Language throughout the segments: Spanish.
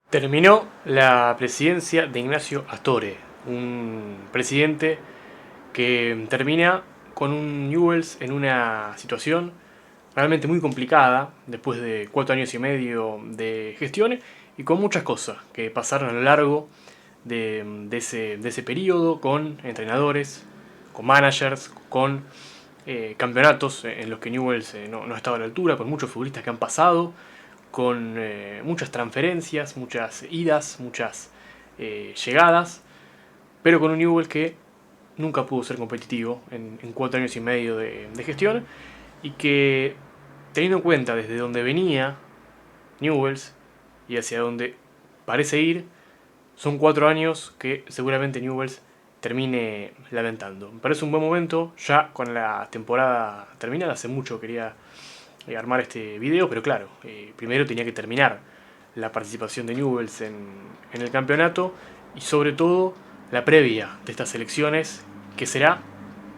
Terminó la presidencia de Ignacio Astorre, un presidente que termina con un Newell's en una situación realmente muy complicada, después de 4 años y medio de gestión y con muchas cosas que pasaron a lo largo de ese periodo, con entrenadores, con managers, con campeonatos en los que Newell's no estaba a la altura, con muchos futbolistas que han pasado, con muchas transferencias, muchas idas, muchas llegadas, pero con un Newell's que nunca pudo ser competitivo en 4 años y medio de gestión y que, teniendo en cuenta desde donde venía Newell's y hacia donde parece ir, son 4 años que seguramente Newell's termine lamentando. Me parece un buen momento, ya con la temporada terminada, hace mucho quería armar este video, pero claro, primero tenía que terminar la participación de Newell's en el campeonato y sobre todo la previa de estas elecciones, que será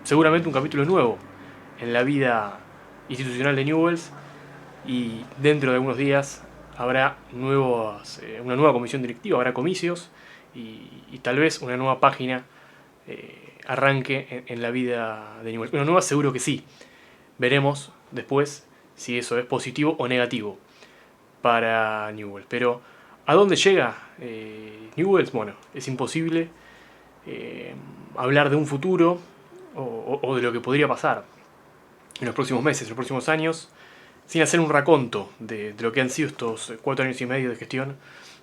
seguramente un capítulo nuevo en la vida institucional de Newell's, y dentro de algunos días habrá una nueva comisión directiva, habrá comicios y tal vez una nueva página arranque en la vida de Newell's. Una nueva seguro que sí. Veremos después si eso es positivo o negativo para Newell's. Pero ¿a dónde llega Newell's? Bueno, es imposible hablar de un futuro o de lo que podría pasar en los próximos meses, en los próximos años, sin hacer un raconto de lo que han sido estos 4 años y medio de gestión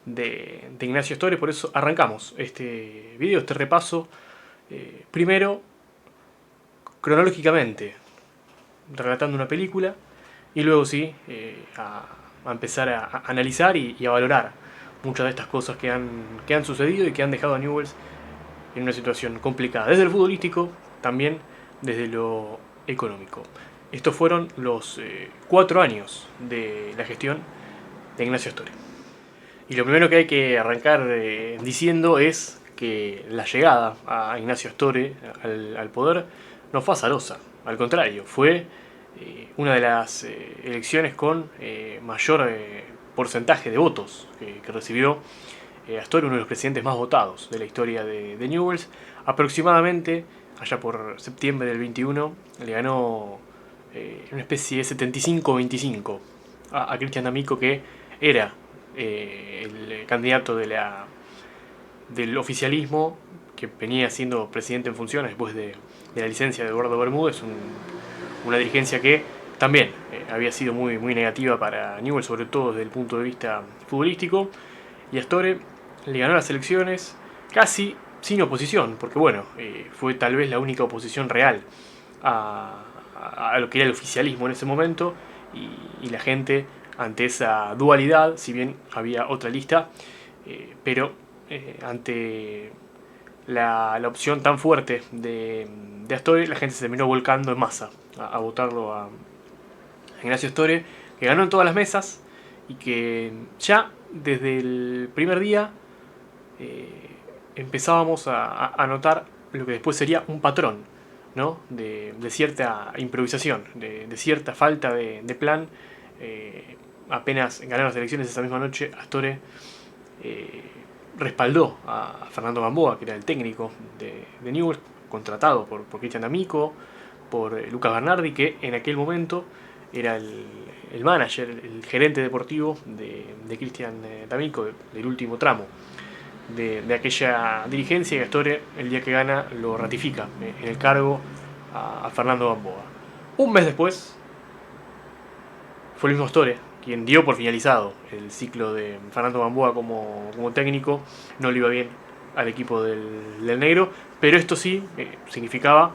de Ignacio Astorre. Por eso arrancamos este video, este repaso, primero cronológicamente, relatando una película, y luego sí, a empezar a analizar y a valorar muchas de estas cosas que han sucedido y que han dejado a Newell's en una situación complicada, desde el futbolístico, también desde lo económico. Estos fueron los 4 años de la gestión de Ignacio Astorre. Y lo primero que hay que arrancar diciendo es que la llegada a Ignacio Astorre al poder no fue azarosa, al contrario, fue una de las elecciones con mayor porcentaje de votos que recibió Astorre, uno de los presidentes más votados de la historia de Newell's. Aproximadamente, allá por septiembre del 21, le ganó una especie de 75-25 a Cristian D'Amico, que era el candidato del oficialismo, que venía siendo presidente en funciones después de la licencia de Eduardo Bermúdez, una dirigencia que también había sido muy negativa para Newell's, sobre todo desde el punto de vista futbolístico. Y Astorre le ganó las elecciones casi sin oposición, porque bueno, fue tal vez la única oposición real a lo que era el oficialismo en ese momento, y la gente, ante esa dualidad, si bien había otra lista, pero ante la opción tan fuerte de Astorre, la gente se terminó volcando en masa a votarlo a Ignacio Astorre, que ganó en todas las mesas y que ya desde el primer día empezábamos a notar lo que después sería un patrón, ¿no? de cierta improvisación, de cierta falta de plan. Apenas ganaron las elecciones esa misma noche, Astorre respaldó a Fernando Gamboa, que era el técnico de Newell's, contratado por Cristian D'Amico, por Lucas Bernardi, que en aquel momento era el manager, el gerente deportivo de Cristian D'Amico, del último tramo de aquella dirigencia, y Astorre, el día que gana, lo ratifica en el cargo a Fernando Gamboa. Un mes después, fue el mismo Astorre quien dio por finalizado el ciclo de Fernando Gamboa como técnico. No le iba bien al equipo del negro, pero esto sí significaba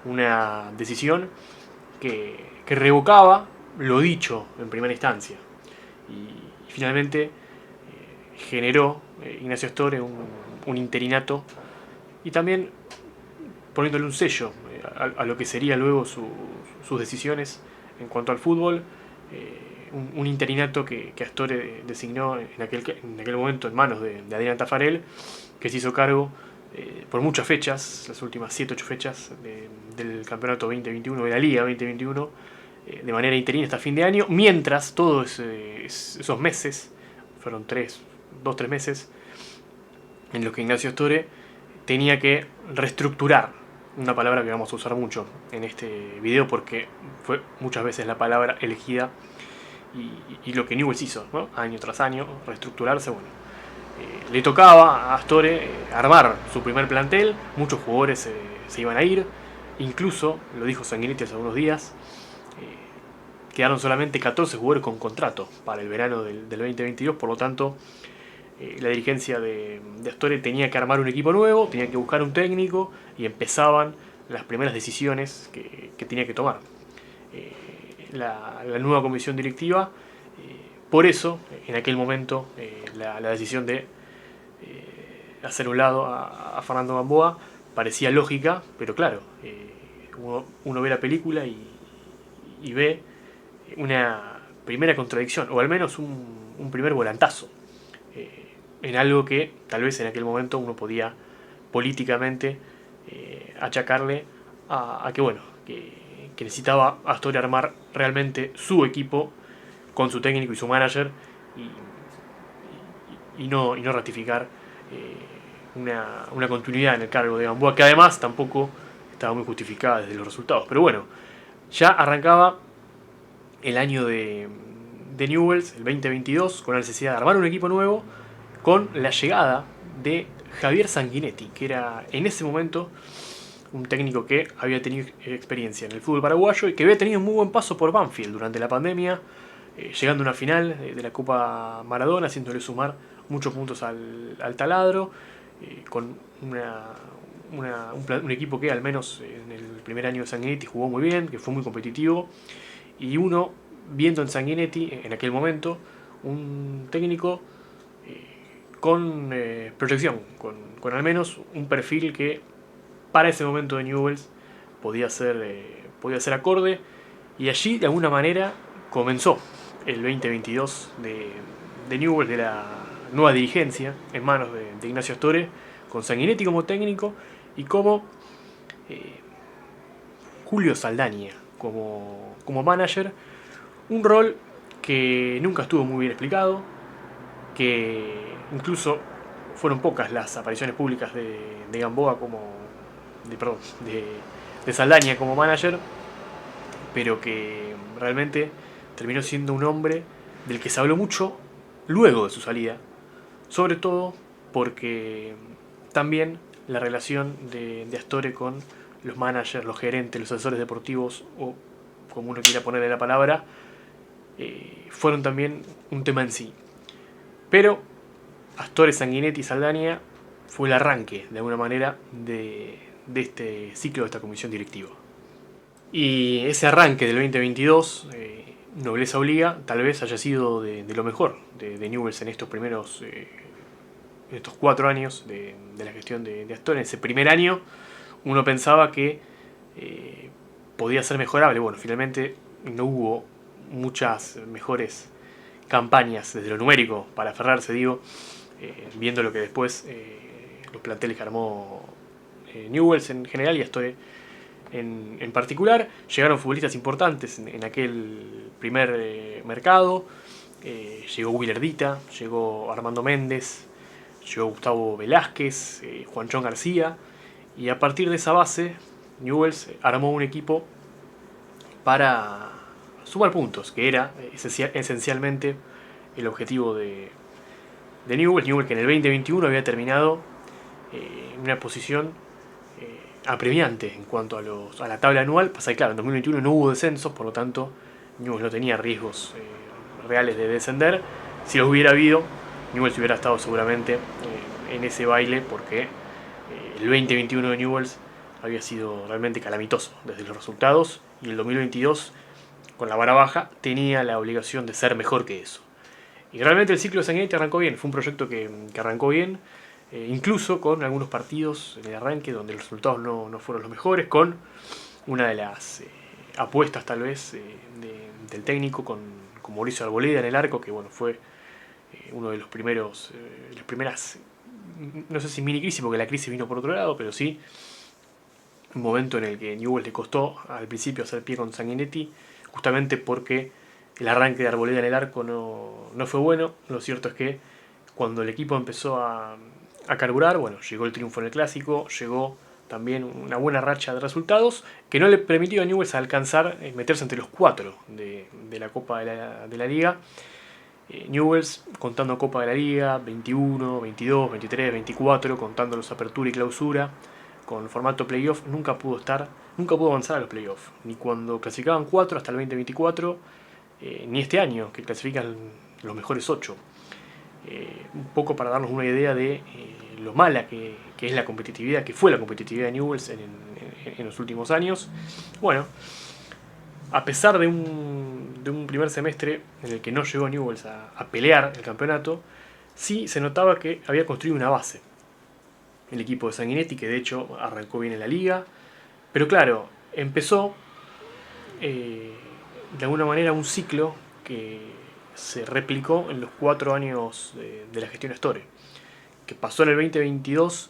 una decisión que revocaba lo dicho en primera instancia. Y finalmente generó Ignacio Astorre un interinato, y también poniéndole un sello a lo que sería luego sus decisiones en cuanto al fútbol. Un interinato que Astorre designó en aquel momento en manos de Adrián Taffarel, que se hizo cargo por muchas fechas, las últimas 7-8 fechas del campeonato 2021, de la Liga 2021, de manera interina hasta fin de año, mientras todos esos meses, fueron 3, 2-3 meses, en los que Ignacio Astore tenía que reestructurar, una palabra que vamos a usar mucho en este video porque fue muchas veces la palabra elegida y lo que Newell's hizo, ¿no? Año tras año, reestructurarse. Bueno, le tocaba a Astore armar su primer plantel, muchos jugadores se iban a ir, incluso, lo dijo Sanguinetti hace unos días, quedaron solamente 14 jugadores con contrato para el verano del 2022, por lo tanto la dirigencia de Astore tenía que armar un equipo nuevo, tenía que buscar un técnico y empezaban las primeras decisiones que tenía que tomar la nueva comisión directiva. Por eso, en aquel momento, la decisión de hacer un lado a Fernando Gamboa parecía lógica, pero claro, uno ve la película y ve una primera contradicción, o al menos un primer volantazo, en algo que tal vez en aquel momento uno podía políticamente achacarle a que, bueno, que necesitaba Astore armar realmente su equipo con su técnico y su manager y no ratificar una continuidad en el cargo de Gamboa, que además tampoco estaba muy justificada desde los resultados. Pero bueno, ya arrancaba el año de Newell's, el 2022, con la necesidad de armar un equipo nuevo, con la llegada de Javier Sanguinetti, que era en ese momento un técnico que había tenido experiencia en el fútbol paraguayo y que había tenido un muy buen paso por Banfield durante la pandemia, llegando a una final de la Copa Maradona, haciéndole sumar muchos puntos al taladro, con un equipo que al menos en el primer año de Sanguinetti jugó muy bien, que fue muy competitivo, y uno viendo en Sanguinetti en aquel momento un técnico con proyección, con al menos un perfil que para ese momento de Newell's podía ser acorde, y allí de alguna manera comenzó el 2022 de Newell's, de la nueva dirigencia en manos de Ignacio Astore, con Sanguinetti como técnico y como Julio Saldaña como manager, un rol que nunca estuvo muy bien explicado, que incluso fueron pocas las apariciones públicas de Gamboa de Saldaña como manager, pero que realmente terminó siendo un hombre del que se habló mucho luego de su salida, sobre todo porque también la relación de Astore con los managers, los gerentes, los asesores deportivos, o como uno quiera ponerle la palabra, fueron también un tema en sí. Pero Astore, Sanguinetti y Saldaña fue el arranque, de alguna manera, de este ciclo, de esta comisión directiva. Y ese arranque del 2022, Nobleza Obliga, tal vez haya sido de lo mejor de Newell's en estos primeros, en estos 4 años de la gestión de Astore. En ese primer año uno pensaba que podía ser mejorable. Bueno, finalmente no hubo muchas mejores campañas desde lo numérico para aferrarse, digo, viendo lo que después los planteles que armó Newell's en general y Astore en particular. Llegaron futbolistas importantes en aquel primer mercado. Llegó Willardita, llegó Armando Méndez, llegó Gustavo Velázquez, Juanchón García, y a partir de esa base Newell's armó un equipo para sumar puntos, que era esencialmente el objetivo de Newell's. Newell's, que en el 2021 había terminado en una posición apremiante en cuanto a la tabla anual. Pasa que claro, en 2021 no hubo descensos, por lo tanto Newell's no tenía riesgos reales de descender. Si los hubiera habido, Newell's hubiera estado seguramente en ese baile, porque el 2021 de Newell's había sido realmente calamitoso desde los resultados, y el 2022, con la vara baja, tenía la obligación de ser mejor que eso. Y realmente el ciclo de Sanguinetti arrancó bien, fue un proyecto que arrancó bien, incluso con algunos partidos en el arranque donde los resultados no fueron los mejores, con una de las apuestas tal vez del técnico con Mauricio Arboleda en el arco, que bueno, fue uno de los primeros, las primeras, no sé si mini crisis, porque la crisis vino por otro lado, pero sí un momento en el que Newell's le costó al principio hacer pie con Sanguinetti, justamente porque el arranque de Arboleda en el arco no fue bueno. Lo cierto es que cuando el equipo empezó a carburar, bueno, llegó el triunfo en el clásico, llegó también una buena racha de resultados que no le permitió a Newell's alcanzar, meterse entre los 4 de la Copa de la Liga. Newell's, contando Copa de la Liga, 21, 22, 23, 24, contando los apertura y clausura, con formato playoff, nunca pudo avanzar a los playoffs, ni cuando clasificaban 4 hasta el 2024, ni este año, que clasifican los mejores 8. Un poco para darnos una idea de lo mala que es la competitividad, que fue la competitividad de Newell's en los últimos años. Bueno, a pesar de un primer semestre en el que no llegó Newell's a pelear el campeonato, sí se notaba que había construido una base. El equipo de Sanguinetti, que de hecho arrancó bien en la liga, pero claro, empezó de alguna manera un ciclo que se replicó en los 4 años de la gestión Astore, que pasó en el 2022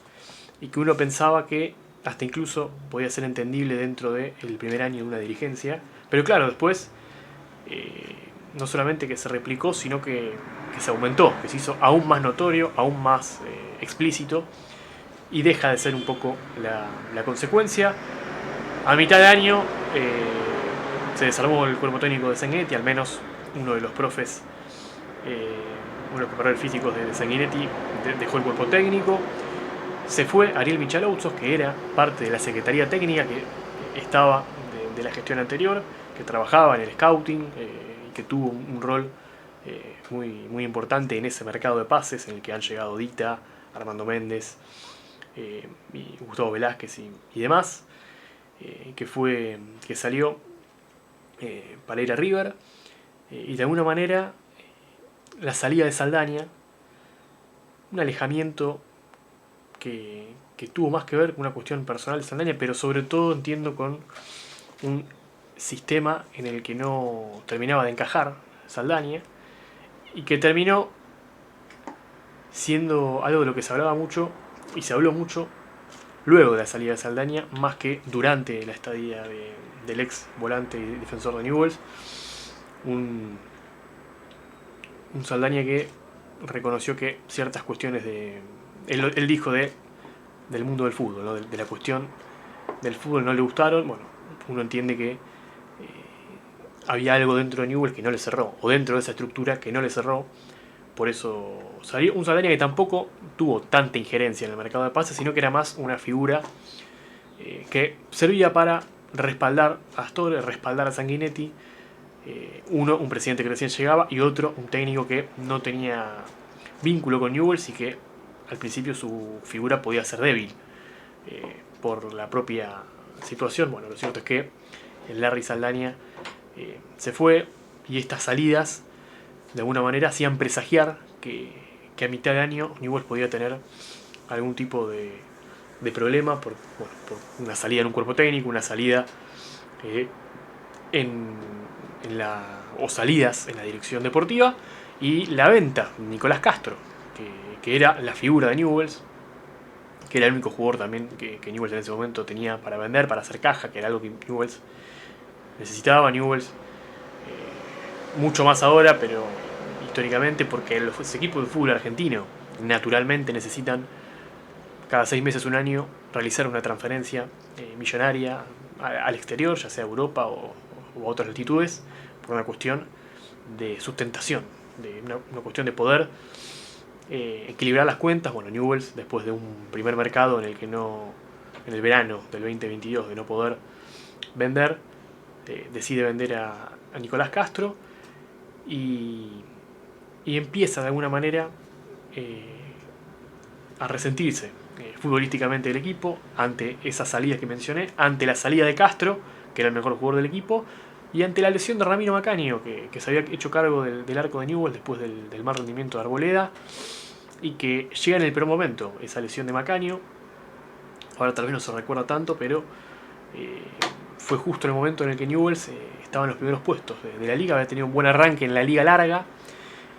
y que uno pensaba que hasta incluso podía ser entendible dentro del primer año de una dirigencia, pero claro, después no solamente que se replicó, sino que se aumentó, que se hizo aún más notorio, aún más explícito, y deja de ser un poco la consecuencia. A mitad de año se desarmó el cuerpo técnico de Sanguinetti, al menos uno de los profes, uno de los preparadores físicos de Sanguinetti dejó el cuerpo técnico. Se fue Ariel Michalouzos, que era parte de la Secretaría Técnica, que estaba de la gestión anterior, que trabajaba en el scouting y que tuvo un rol muy importante en ese mercado de pases en el que han llegado Dita, Armando Méndez, y Gustavo Velázquez y demás, que salió para ir a River, y de alguna manera la salida de Saldaña, un alejamiento que tuvo más que ver con una cuestión personal de Saldaña, pero sobre todo entiendo con un sistema en el que no terminaba de encajar Saldaña, y que terminó siendo algo de lo que se hablaba mucho, y se habló mucho luego de la salida de Saldaña, más que durante la estadía del ex volante y defensor de Newell's. Un Saldaña que reconoció que ciertas cuestiones él dijo del mundo del fútbol, ¿no? de la cuestión del fútbol no le gustaron. Bueno, uno entiende que había algo dentro de Newell's que no le cerró, o dentro de esa estructura que no le cerró. Por eso salió un Saldaña que tampoco tuvo tanta injerencia en el mercado de pases, sino que era más una figura que servía para respaldar a Astore, respaldar a Sanguinetti. Uno, un presidente que recién llegaba, y otro, un técnico que no tenía vínculo con Newell's y que al principio su figura podía ser débil por la propia situación. Bueno, lo cierto es que el Larry Saldaña se fue, y estas salidas de alguna manera hacían presagiar que a mitad de año Newell's podía tener algún tipo de problema por una salida en un cuerpo técnico, una salida o salidas en la dirección deportiva, y la venta de Nicolás Castro, que era la figura de Newell's, que era el único jugador también que Newell's en ese momento tenía para vender, para hacer caja, que era algo que Newell's necesitaba. Newell's mucho más ahora, pero históricamente, porque los equipos de fútbol argentino naturalmente necesitan cada 6 meses, un año, realizar una transferencia millonaria al exterior, ya sea a Europa o a otras latitudes, por una cuestión de sustentación, de una cuestión de poder equilibrar las cuentas. Bueno, Newell's, después de un primer mercado en el que en el verano del 2022, de no poder vender, decide vender a Nicolás Castro, y empieza de alguna manera a resentirse futbolísticamente del equipo ante esas salidas que mencioné, ante la salida de Castro, que era el mejor jugador del equipo, y ante la lesión de Ramiro Macaño, que se había hecho cargo del arco de Newell's después del mal rendimiento de Arboleda, y que llega en el peor momento esa lesión de Macaño. Ahora tal vez no se recuerda tanto, pero fue justo en el momento en el que Newell's estaba en los primeros puestos de la liga. Había tenido un buen arranque en la liga larga,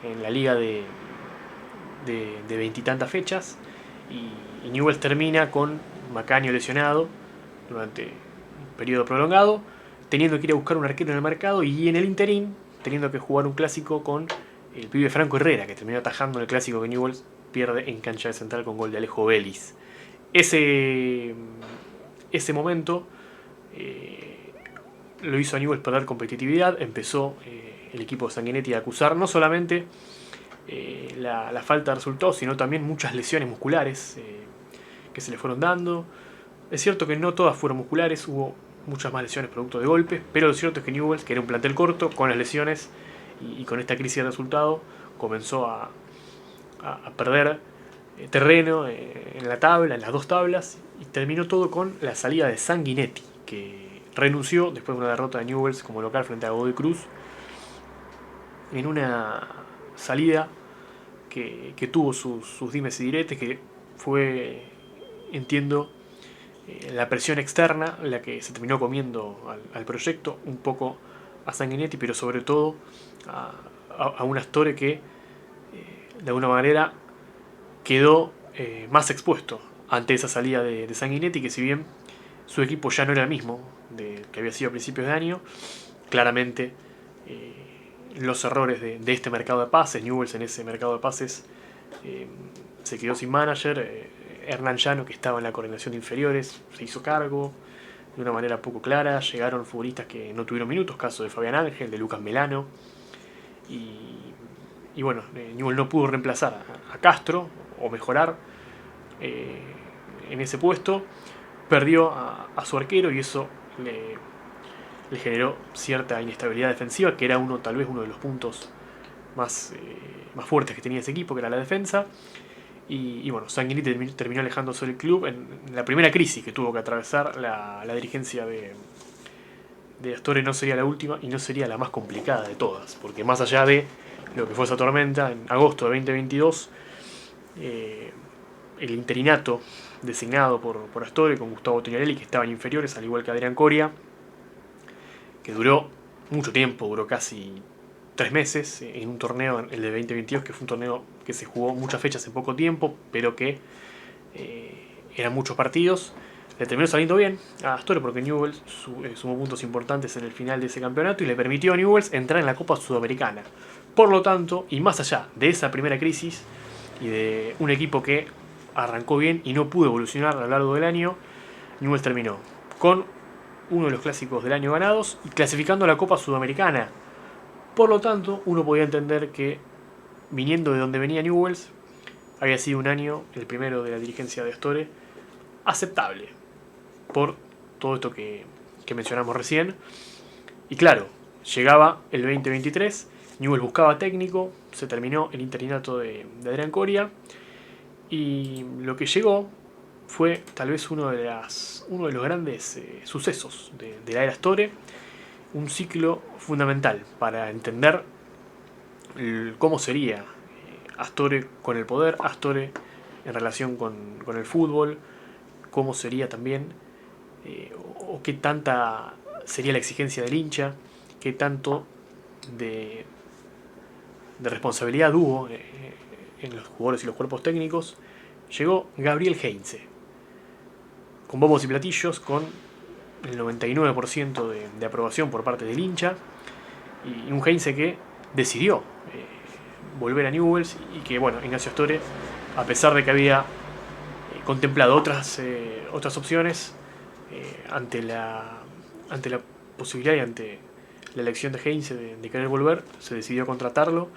en la liga de 20 y tantas fechas, y Newell's termina con Macaño lesionado durante un periodo prolongado, teniendo que ir a buscar un arquero en el mercado, y en el interín teniendo que jugar un clásico con el pibe Franco Herrera, que terminó atajando en el clásico que Newell's pierde en cancha de Central con gol de Alejo Vélez. Ese momento lo hizo a Newell's perder competitividad. Empezó el equipo de Sanguinetti a acusar no solamente la falta de resultados, sino también muchas lesiones musculares que se le fueron dando. Es cierto que no todas fueron musculares, hubo muchas más lesiones producto de golpes, pero lo cierto es que Newell's, que era un plantel corto, con las lesiones y con esta crisis de resultado, comenzó a perder terreno en la tabla, en las dos tablas, y terminó todo con la salida de Sanguinetti, que renunció después de una derrota de Newell's como local frente a Godoy Cruz, en una salida que tuvo sus dimes y diretes, que fue, entiendo, la presión externa la que se terminó comiendo al proyecto, un poco a Sanguinetti, pero sobre todo a un Astore que de alguna manera quedó más expuesto ante esa salida de Sanguinetti, que si bien su equipo ya no era el mismo que había sido a principios de año, claramente los errores de este mercado de pases, Newell's en ese mercado de pases se quedó sin manager. Hernán Llano, que estaba en la coordinación de inferiores, se hizo cargo de una manera poco clara. Llegaron futbolistas que no tuvieron minutos, caso de Fabián Ángel, de Lucas Melano, y bueno, Newell's no pudo reemplazar a Castro o mejorar en ese puesto. Perdió a su arquero y eso le generó cierta inestabilidad defensiva, que era tal vez uno de los puntos más fuertes que tenía ese equipo, que era la defensa. Y bueno, Sanguinetti terminó alejándose del club en la primera crisis que tuvo que atravesar la dirigencia de Astore. No sería la última y no sería la más complicada de todas, porque más allá de lo que fue esa tormenta, en agosto de 2022, el interinato designado por Astore con Gustavo Tognarelli, que estaba en inferiores, al igual que Adrián Coria, que duró mucho tiempo, duró casi 3 meses en un torneo, el de 2022, que fue un torneo que se jugó muchas fechas en poco tiempo, pero que eran muchos partidos. Le terminó saliendo bien a Astore porque Newell's sumó puntos importantes en el final de ese campeonato y le permitió a Newell's entrar en la Copa Sudamericana. Por lo tanto, y más allá de esa primera crisis y de un equipo que arrancó bien y no pudo evolucionar a lo largo del año, Newell's terminó con uno de los clásicos del año ganados y clasificando a la Copa Sudamericana. Por lo tanto, uno podía entender que, viniendo de donde venía Newell's, había sido un año, el primero de la dirigencia de Astore, aceptable por todo esto que mencionamos recién. Y claro, llegaba el 2023, Newell's buscaba técnico, se terminó el interinato de Adrián Coria, y lo que llegó fue tal vez uno de los grandes sucesos de la era Astore, un ciclo fundamental para entender cómo sería Astore con el poder, Astore en relación con el fútbol, cómo sería también o qué tanta sería la exigencia del hincha, qué tanto de responsabilidad hubo en los jugadores y los cuerpos técnicos. Llegó Gabriel Heinze, con bombos y platillos, con el 99% de aprobación por parte del hincha, y un Heinze que decidió volver a Newell's, y que bueno, Ignacio Astore, a pesar de que había contemplado otras opciones, ante la posibilidad y ante la elección de Heinze de querer volver, se decidió contratarlo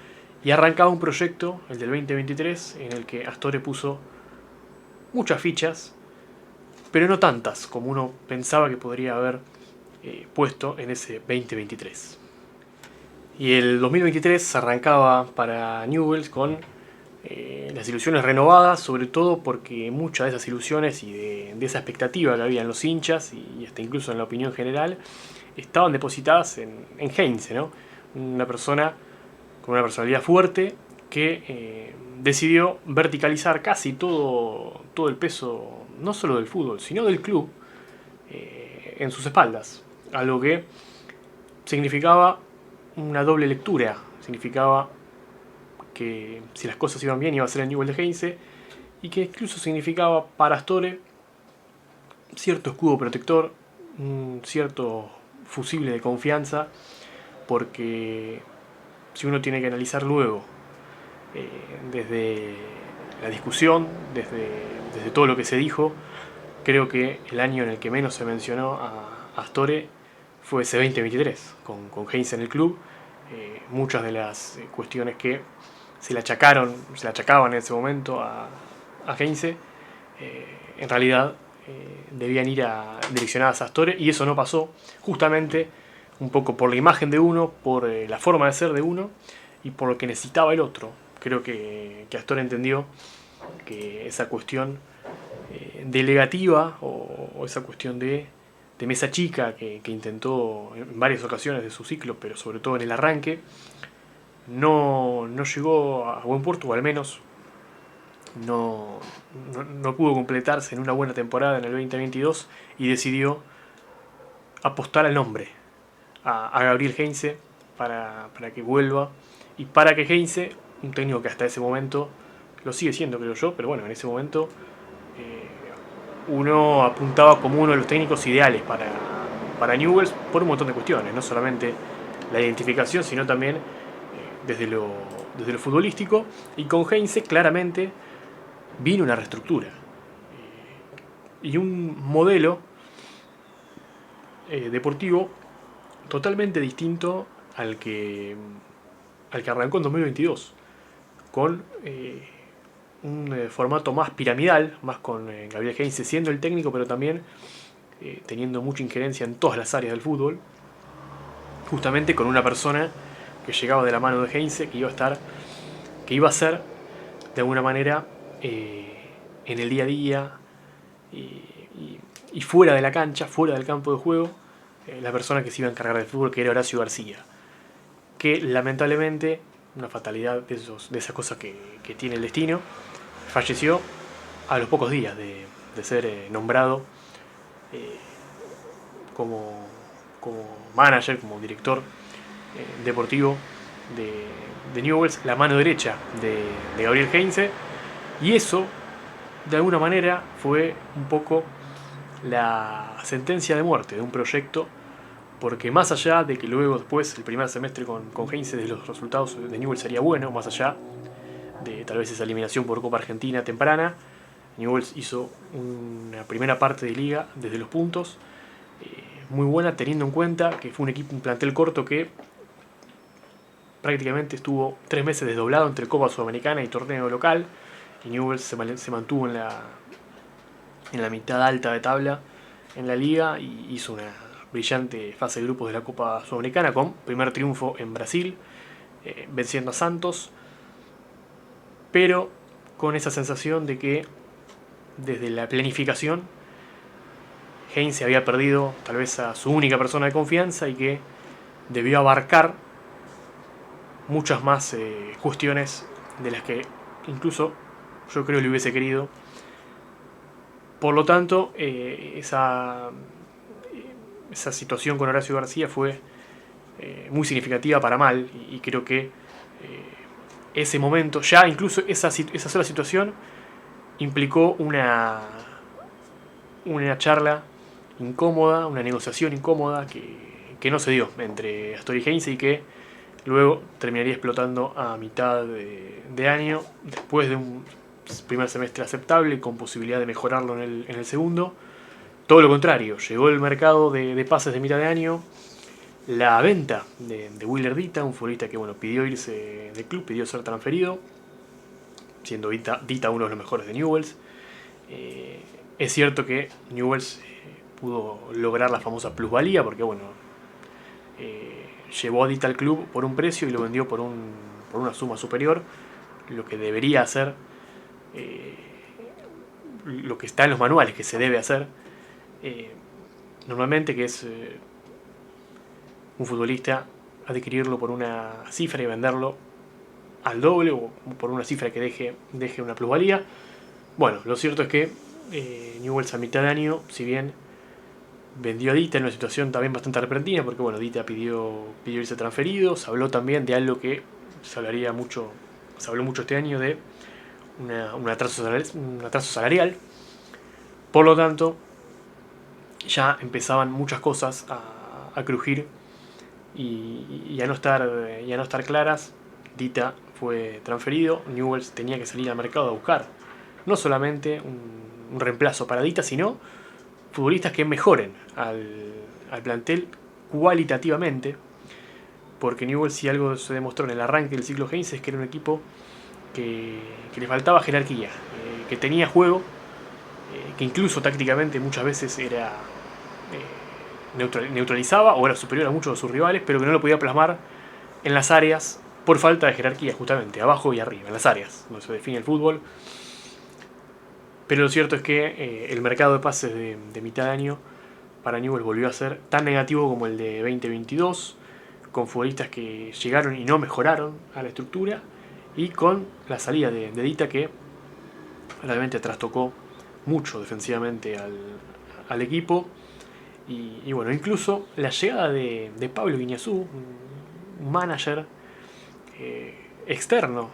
y arrancaba un proyecto, el del 2023, en el que Astore puso muchas fichas, pero no tantas como uno pensaba que podría haber puesto en ese 2023. Y el 2023 arrancaba para Newell's con las ilusiones renovadas, sobre todo porque muchas de esas ilusiones y de esa expectativa que había en los hinchas y hasta incluso en la opinión general estaban depositadas en Heinze, ¿no? Una persona con una personalidad fuerte que decidió verticalizar casi todo el peso, no solo del fútbol, sino del club, en sus espaldas. Algo que significaba una doble lectura. Significaba que si las cosas iban bien iba a ser el Newell's de Heinze, y que incluso significaba para Astore cierto escudo protector, un cierto fusible de confianza, porque si uno tiene que analizar luego, desde la discusión, desde todo lo que se dijo, creo que el año en el que menos se mencionó a Astore fue ese 2023, con Heinze en el club. Muchas de las cuestiones que se le achacaban en ese momento a Heinze, en realidad debían ir direccionadas a Astore, y eso no pasó, justamente un poco por la imagen de uno, por la forma de ser de uno y por lo que necesitaba el otro. Creo que Astore entendió que esa cuestión delegativa o esa cuestión de mesa chica que intentó en varias ocasiones de su ciclo, pero sobre todo en el arranque, no llegó a buen puerto, o al menos no pudo completarse en una buena temporada en el 2022, y decidió apostar al nombre, a Gabriel Heinze, para que vuelva, y para que Heinze, un técnico que hasta ese momento lo sigue siendo, creo yo, pero bueno, en ese momento uno apuntaba como uno de los técnicos ideales para Newell's por un montón de cuestiones, no solamente la identificación, sino también desde lo futbolístico, y con Heinze claramente vino una reestructura y un modelo deportivo totalmente distinto al que arrancó en 2022, con un formato más piramidal, más con Gabriel Heinze siendo el técnico, pero también teniendo mucha injerencia en todas las áreas del fútbol, justamente con una persona que llegaba de la mano de Heinze, que iba a ser de alguna manera en el día a día y fuera de la cancha, fuera del campo de juego, la persona que se iba a encargar del fútbol, que era Horacio García, que lamentablemente, una fatalidad de esas cosas que tiene el destino, falleció a los pocos días de ser nombrado como manager, como director deportivo de Newell's, la mano derecha de Gabriel Heinze. Y eso, de alguna manera, fue un poco la sentencia de muerte de un proyecto, porque más allá de que luego después el primer semestre con Heinze de los resultados de Newell's sería bueno, más allá de tal vez esa eliminación por Copa Argentina temprana, Newell's hizo una primera parte de liga desde los puntos muy buena, teniendo en cuenta que fue un plantel corto que prácticamente estuvo 3 meses desdoblado entre Copa Sudamericana y torneo local, y Newell's se mantuvo en la mitad alta de tabla en la liga y hizo una brillante fase de grupos de la Copa Sudamericana, con primer triunfo en Brasil, venciendo a Santos, pero con esa sensación de que desde la planificación Heinze había perdido tal vez a su única persona de confianza, y que debió abarcar muchas más cuestiones de las que incluso yo creo le hubiese querido. Por lo tanto, esa situación con Horacio García fue muy significativa para mal, y creo que ese momento, ya incluso esa sola situación, implicó una charla incómoda, una negociación incómoda que no se dio entre Astor y Heinze, y que luego terminaría explotando a mitad de año, después de un primer semestre aceptable con posibilidad de mejorarlo en el segundo. Todo lo contrario, llegó el mercado de pases de mitad de año, la venta de Willer Dita, un futbolista que pidió irse del club, pidió ser transferido, siendo Dita uno de los mejores de Newell's. Es cierto que Newell's pudo lograr la famosa plusvalía, porque llevó a Dita al club por un precio y lo vendió por una suma superior, lo que debería hacer, lo que está en los manuales que se debe hacer normalmente, que es un futbolista adquirirlo por una cifra y venderlo al doble, o por una cifra que deje una plusvalía. Bueno, lo cierto es que Newell's a mitad de año, si bien vendió a Dita en una situación también bastante repentina, porque Dita pidió irse transferido, se habló también de algo que se habló mucho este año, de un atraso salarial. Por lo tanto, ya empezaban muchas cosas a crujir y a no estar claras, Dita fue transferido. Newell's tenía que salir al mercado a buscar no solamente un reemplazo para Dita, sino futbolistas que mejoren al plantel cualitativamente, porque Newell's, si algo se demostró en el arranque del ciclo Heinze, es que era un equipo que le faltaba jerarquía, que tenía juego, que incluso tácticamente muchas veces era neutralizaba o era superior a muchos de sus rivales, pero que no lo podía plasmar en las áreas por falta de jerarquía, justamente, abajo y arriba, en las áreas donde se define el fútbol. Pero lo cierto es que el mercado de pases de mitad de año para Newell's volvió a ser tan negativo como el de 2022, con futbolistas que llegaron y no mejoraron a la estructura, y con la salida de Dita, que realmente trastocó mucho defensivamente al equipo. Y bueno, incluso la llegada de Pablo Guiñazú, un manager externo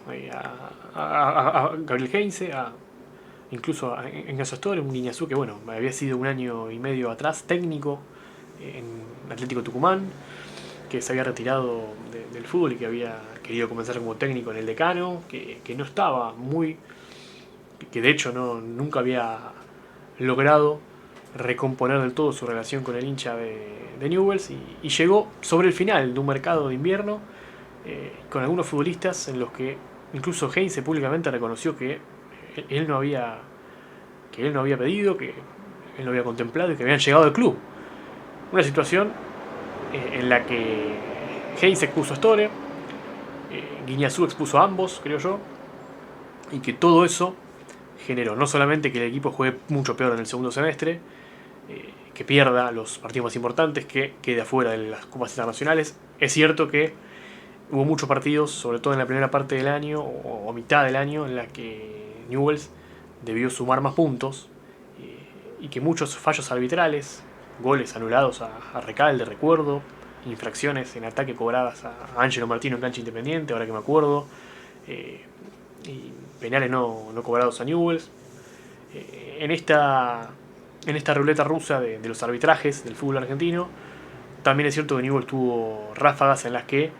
a Gabriel Heinze, incluso a Ignacio Astor, un Guiñazú que bueno, había sido un año y medio atrás técnico en Atlético Tucumán, que se había retirado del fútbol y que había querido comenzar como técnico en el Decano, que no estaba muy, que de hecho nunca había logrado recomponer del todo su relación con el hincha de Newell's, y llegó sobre el final de un mercado de invierno con algunos futbolistas en los que incluso Heinze públicamente reconoció que él no había pedido, que él no había contemplado y que habían llegado al club. Una situación en la que Heinze expuso a Store, Guiñazú expuso a ambos, creo yo, y que todo eso generó no solamente que el equipo juegue mucho peor en el segundo semestre, que pierda los partidos más importantes, que quede afuera de las copas internacionales. Es cierto que hubo muchos partidos, sobre todo en la primera parte del año o mitad del año, en la que Newell's debió sumar más puntos, y que muchos fallos arbitrales, goles anulados a Recalde, recuerdo, infracciones en ataque cobradas a Ángelo Martino en cancha Independiente, ahora que me acuerdo, y penales no cobrados a Newell's. En esta ruleta rusa de los arbitrajes del fútbol argentino, también es cierto que Newell's tuvo ráfagas en las que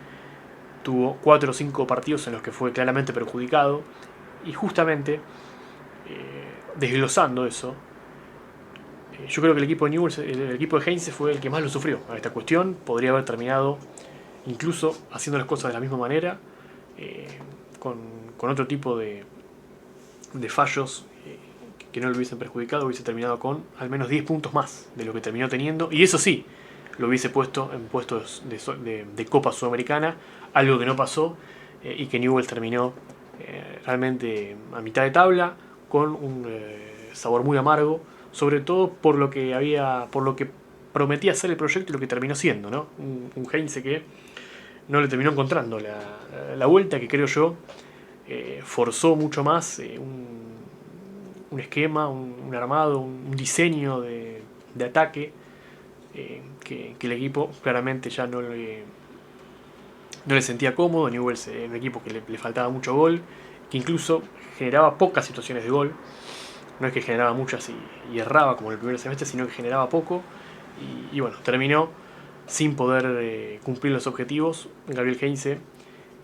tuvo 4 o 5 partidos en los que fue claramente perjudicado, y justamente desglosando eso, yo creo que el equipo de Newell's, el equipo de Heinze, fue el que más lo sufrió a esta cuestión. Podría haber terminado incluso haciendo las cosas de la misma manera, con otro tipo de fallos que no lo hubiesen perjudicado. Hubiese terminado con al menos 10 puntos más de lo que terminó teniendo, y eso sí, lo hubiese puesto en puestos de Copa Sudamericana, algo que no pasó, y que Newell's terminó realmente a mitad de tabla, con un sabor muy amargo, sobre todo por lo que prometía ser el proyecto y lo que terminó siendo, ¿no? Un Heinze que no le terminó encontrando la vuelta, que creo yo forzó mucho más un esquema, un armado, un diseño de ataque, que el equipo claramente ya no le sentía cómodo. Newell's era un equipo que le faltaba mucho gol, que incluso generaba pocas situaciones de gol. No es que generaba muchas y erraba como en el primer semestre, sino que generaba poco, y bueno, terminó sin poder cumplir los objetivos. Gabriel Heinze,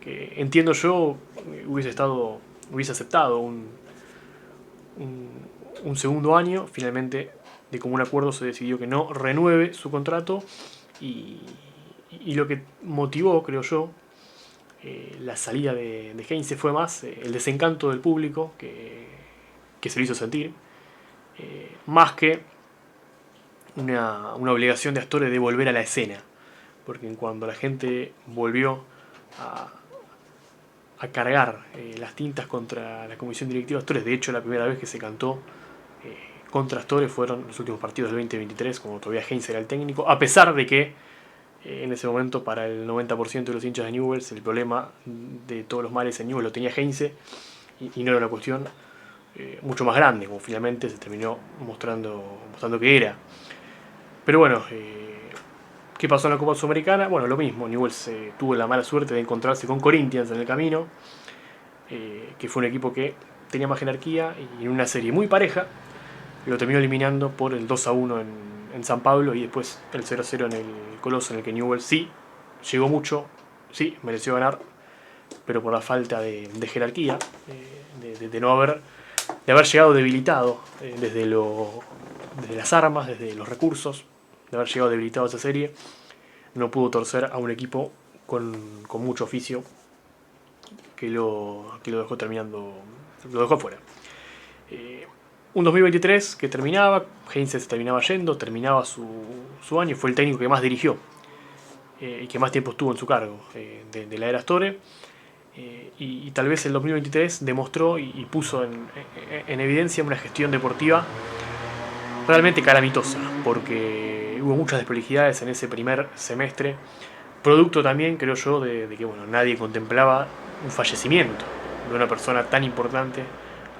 que entiendo yo hubiese aceptado un segundo año. Finalmente, de común acuerdo, se decidió que no renueve su contrato, y lo que motivó, creo yo, la salida de Heinze fue más el desencanto del público que se lo hizo sentir, más que una obligación de Astor de volver a la escena, porque cuando la gente volvió a cargar las tintas contra la comisión directiva de Astor, de hecho la primera vez que se cantó contra Astor fueron los últimos partidos del 2023, cuando todavía Heinze era el técnico, a pesar de que en ese momento para el 90% de los hinchas de Newell's el problema de todos los males en Newell's lo tenía Heinze, y no era una cuestión mucho más grande, como finalmente se terminó mostrando que era. Pero bueno, ¿qué pasó en la Copa Sudamericana? Bueno, lo mismo. Newell's tuvo la mala suerte de encontrarse con Corinthians en el camino, que fue un equipo que tenía más jerarquía, y en una serie muy pareja lo terminó eliminando por el 2-1 en San Pablo, y después el 0-0 en el Coloso, en el que Newell's sí llegó mucho, sí, mereció ganar, pero por la falta de jerarquía, de no haber, de haber llegado debilitado desde las armas, desde los recursos, de haber llegado debilitado a esa serie, no pudo torcer a un equipo con mucho oficio que lo dejó terminando, lo dejó fuera. Un 2023 que terminaba, Heinze se terminaba yendo, terminaba su año, fue el técnico que más dirigió y que más tiempo estuvo en su cargo de la era Astore. Y tal vez el 2023 demostró y puso en evidencia una gestión deportiva realmente calamitosa, porque hubo muchas desprolijidades en ese primer semestre, producto también, creo yo, de que bueno, nadie contemplaba un fallecimiento de una persona tan importante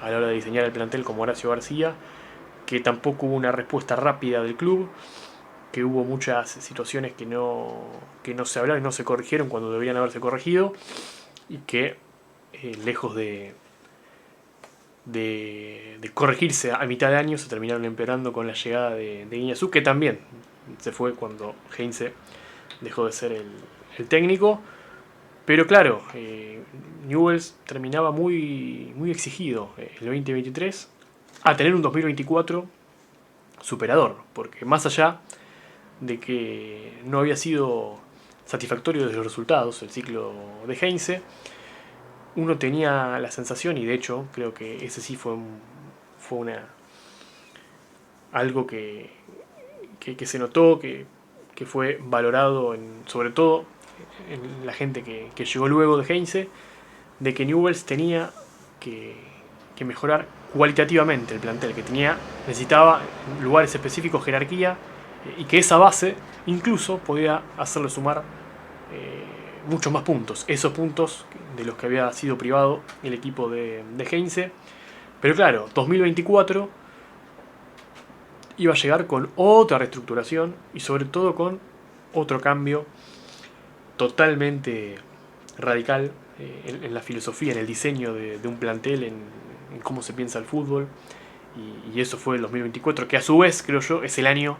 a la hora de diseñar el plantel como Horacio García, que tampoco hubo una respuesta rápida del club, que hubo muchas situaciones que no se hablaron y no se corrigieron cuando deberían haberse corregido, y que lejos de corregirse a mitad de año se terminaron empeorando con la llegada de Iñazú, que también se fue cuando Heinze dejó de ser el técnico. Pero claro, Newell's terminaba muy exigido el 2023 a tener un 2024 superador, porque más allá de que no había sido satisfactorio de los resultados el ciclo de Heinze, uno tenía la sensación, y de hecho creo que ese sí fue algo que se notó, que fue valorado sobre todo en la gente que llegó luego de Heinze, de que Newell's tenía que mejorar cualitativamente el plantel, que necesitaba lugares específicos, jerarquía, y que esa base incluso podía hacerle sumar muchos más puntos, esos puntos de los que había sido privado el equipo de Heinze. Pero claro, 2024 iba a llegar con otra reestructuración y sobre todo con otro cambio totalmente radical en la filosofía, en el diseño de un plantel, en cómo se piensa el fútbol. Y eso fue el 2024, que a su vez, creo yo, es el año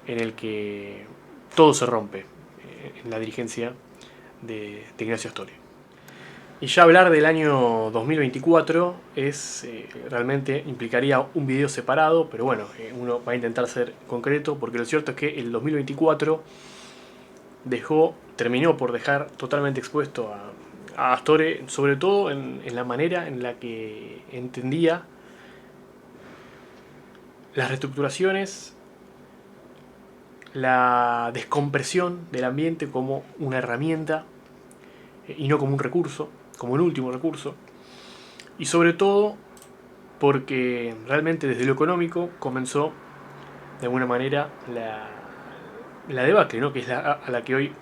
en el que todo se rompe en la dirigencia de Ignacio Astori. Y ya hablar del año 2024 realmente implicaría un video separado, pero bueno, uno va a intentar ser concreto, porque lo cierto es que el 2024 terminó por dejar totalmente expuesto a Astori, sobre todo en la manera en la que entendía las reestructuraciones, la descompresión del ambiente como una herramienta y no como un recurso, como un último recurso, y sobre todo porque realmente desde lo económico comenzó de alguna manera la debacle, ¿no? Que es a la que hoy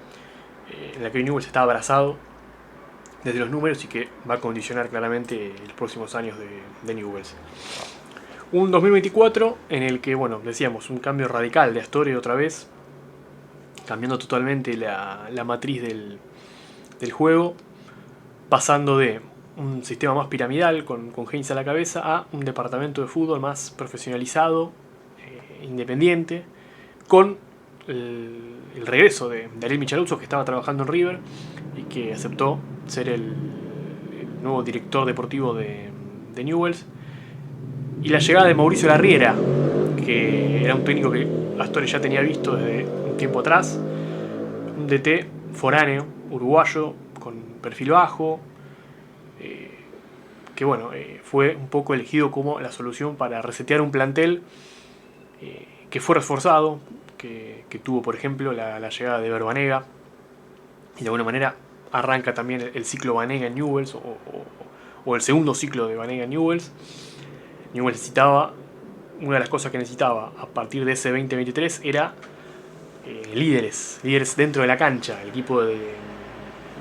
Newell's está abrazado desde los números y que va a condicionar claramente los próximos años de Newell's. Un 2024 en el que, bueno, decíamos, un cambio radical de Astori otra vez, cambiando totalmente la matriz del juego, pasando de un sistema más piramidal con Heinze a la cabeza a un departamento de fútbol más profesionalizado, independiente, con el regreso de Ariel Michaluzzo, que estaba trabajando en River y que aceptó ser el nuevo director deportivo de Newell's, y la llegada de Mauricio Larriera, que era un técnico que Astori ya tenía visto desde un tiempo atrás, un DT foráneo, uruguayo, con perfil bajo, que bueno, fue un poco elegido como la solución para resetear un plantel que fue reforzado, que tuvo por ejemplo la llegada de Banega, y de alguna manera arranca también el ciclo Banega en Newell's, o el segundo ciclo de Banega en Newell's. Newell's necesitaba, una de las cosas que necesitaba a partir de ese 2023 era líderes dentro de la cancha. El equipo del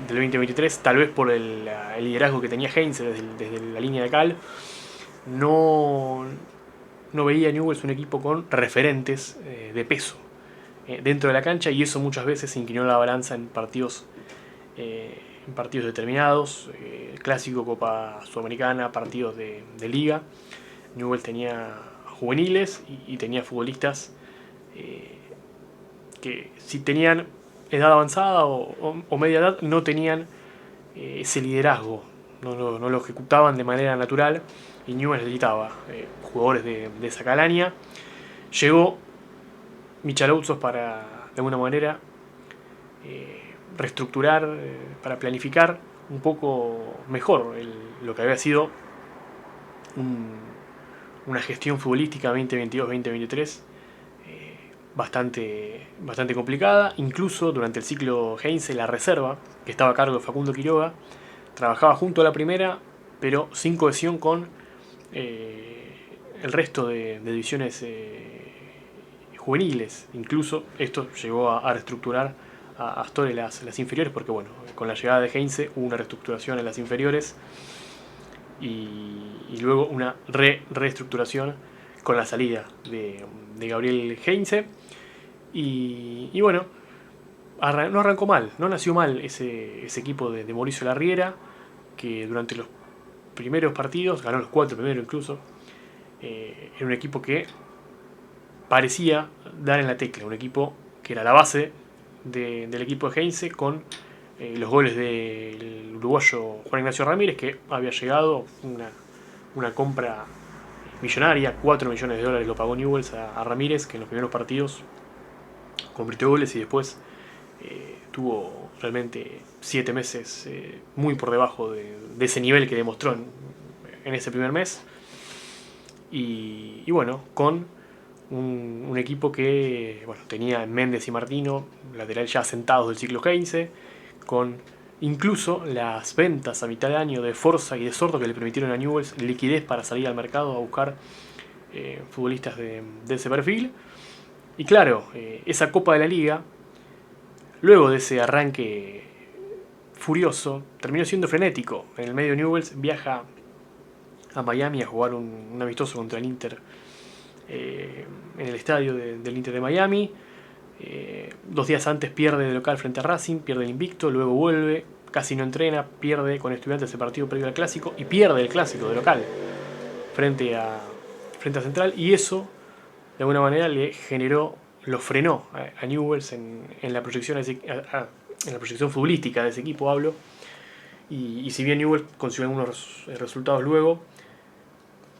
2023, tal vez por el liderazgo que tenía Heinze desde la línea de cal, no veía a Newell's un equipo con referentes de peso dentro de la cancha, y eso muchas veces se inclinó la balanza en partidos determinados, clásico, Copa Sudamericana, partidos de liga. Newell's tenía juveniles y tenía futbolistas que si tenían edad avanzada o media edad no tenían ese liderazgo, no lo ejecutaban de manera natural y Newell's necesitaba jugadores de esa calaña. Llegó Michalotsos para, de alguna manera, reestructurar, para planificar un poco mejor lo que había sido una gestión futbolística 2022-2023 bastante complicada. Incluso durante el ciclo Heinze, la reserva, que estaba a cargo de Facundo Quiroga, trabajaba junto a la primera, pero sin cohesión con el resto de divisiones juveniles. Incluso esto llegó a reestructurar a Astore las inferiores, porque bueno, con la llegada de Heinze hubo una reestructuración en las inferiores y luego una reestructuración con la salida de Gabriel Heinze. Y bueno, no arrancó mal, no nació mal ese equipo de Mauricio Larriera, que durante los primeros partidos, ganó los 4 primeros incluso, era un equipo que parecía dar en la tecla, un equipo que era la base del equipo de Heinze, con los goles del uruguayo Juan Ignacio Ramírez, que había llegado, una compra millonaria, $4 millones lo pagó Newell's a Ramírez, que en los primeros partidos convirtió goles y después tuvo realmente 7 meses muy por debajo de ese nivel que demostró en ese primer mes. Y bueno, con un equipo que bueno, tenía Méndez y Martino, lateral ya asentados del ciclo Heinze, con incluso las ventas a mitad de año de Forza y de Sordo que le permitieron a Newell's liquidez para salir al mercado a buscar futbolistas de ese perfil. Y claro, esa Copa de la Liga, luego de ese arranque furioso, terminó siendo frenético. En el medio, Newell's viaja a Miami a jugar un amistoso contra el Inter en el estadio del Inter de Miami. 2 días antes pierde de local frente a Racing, pierde el invicto, luego vuelve, casi no entrena, pierde con Estudiantes el partido previo al Clásico y pierde el Clásico de local frente a Central, y eso de alguna manera lo frenó a Newell's en la proyección en la proyección futbolística de ese equipo, hablo. Y si bien Newell's consiguió algunos resultados luego,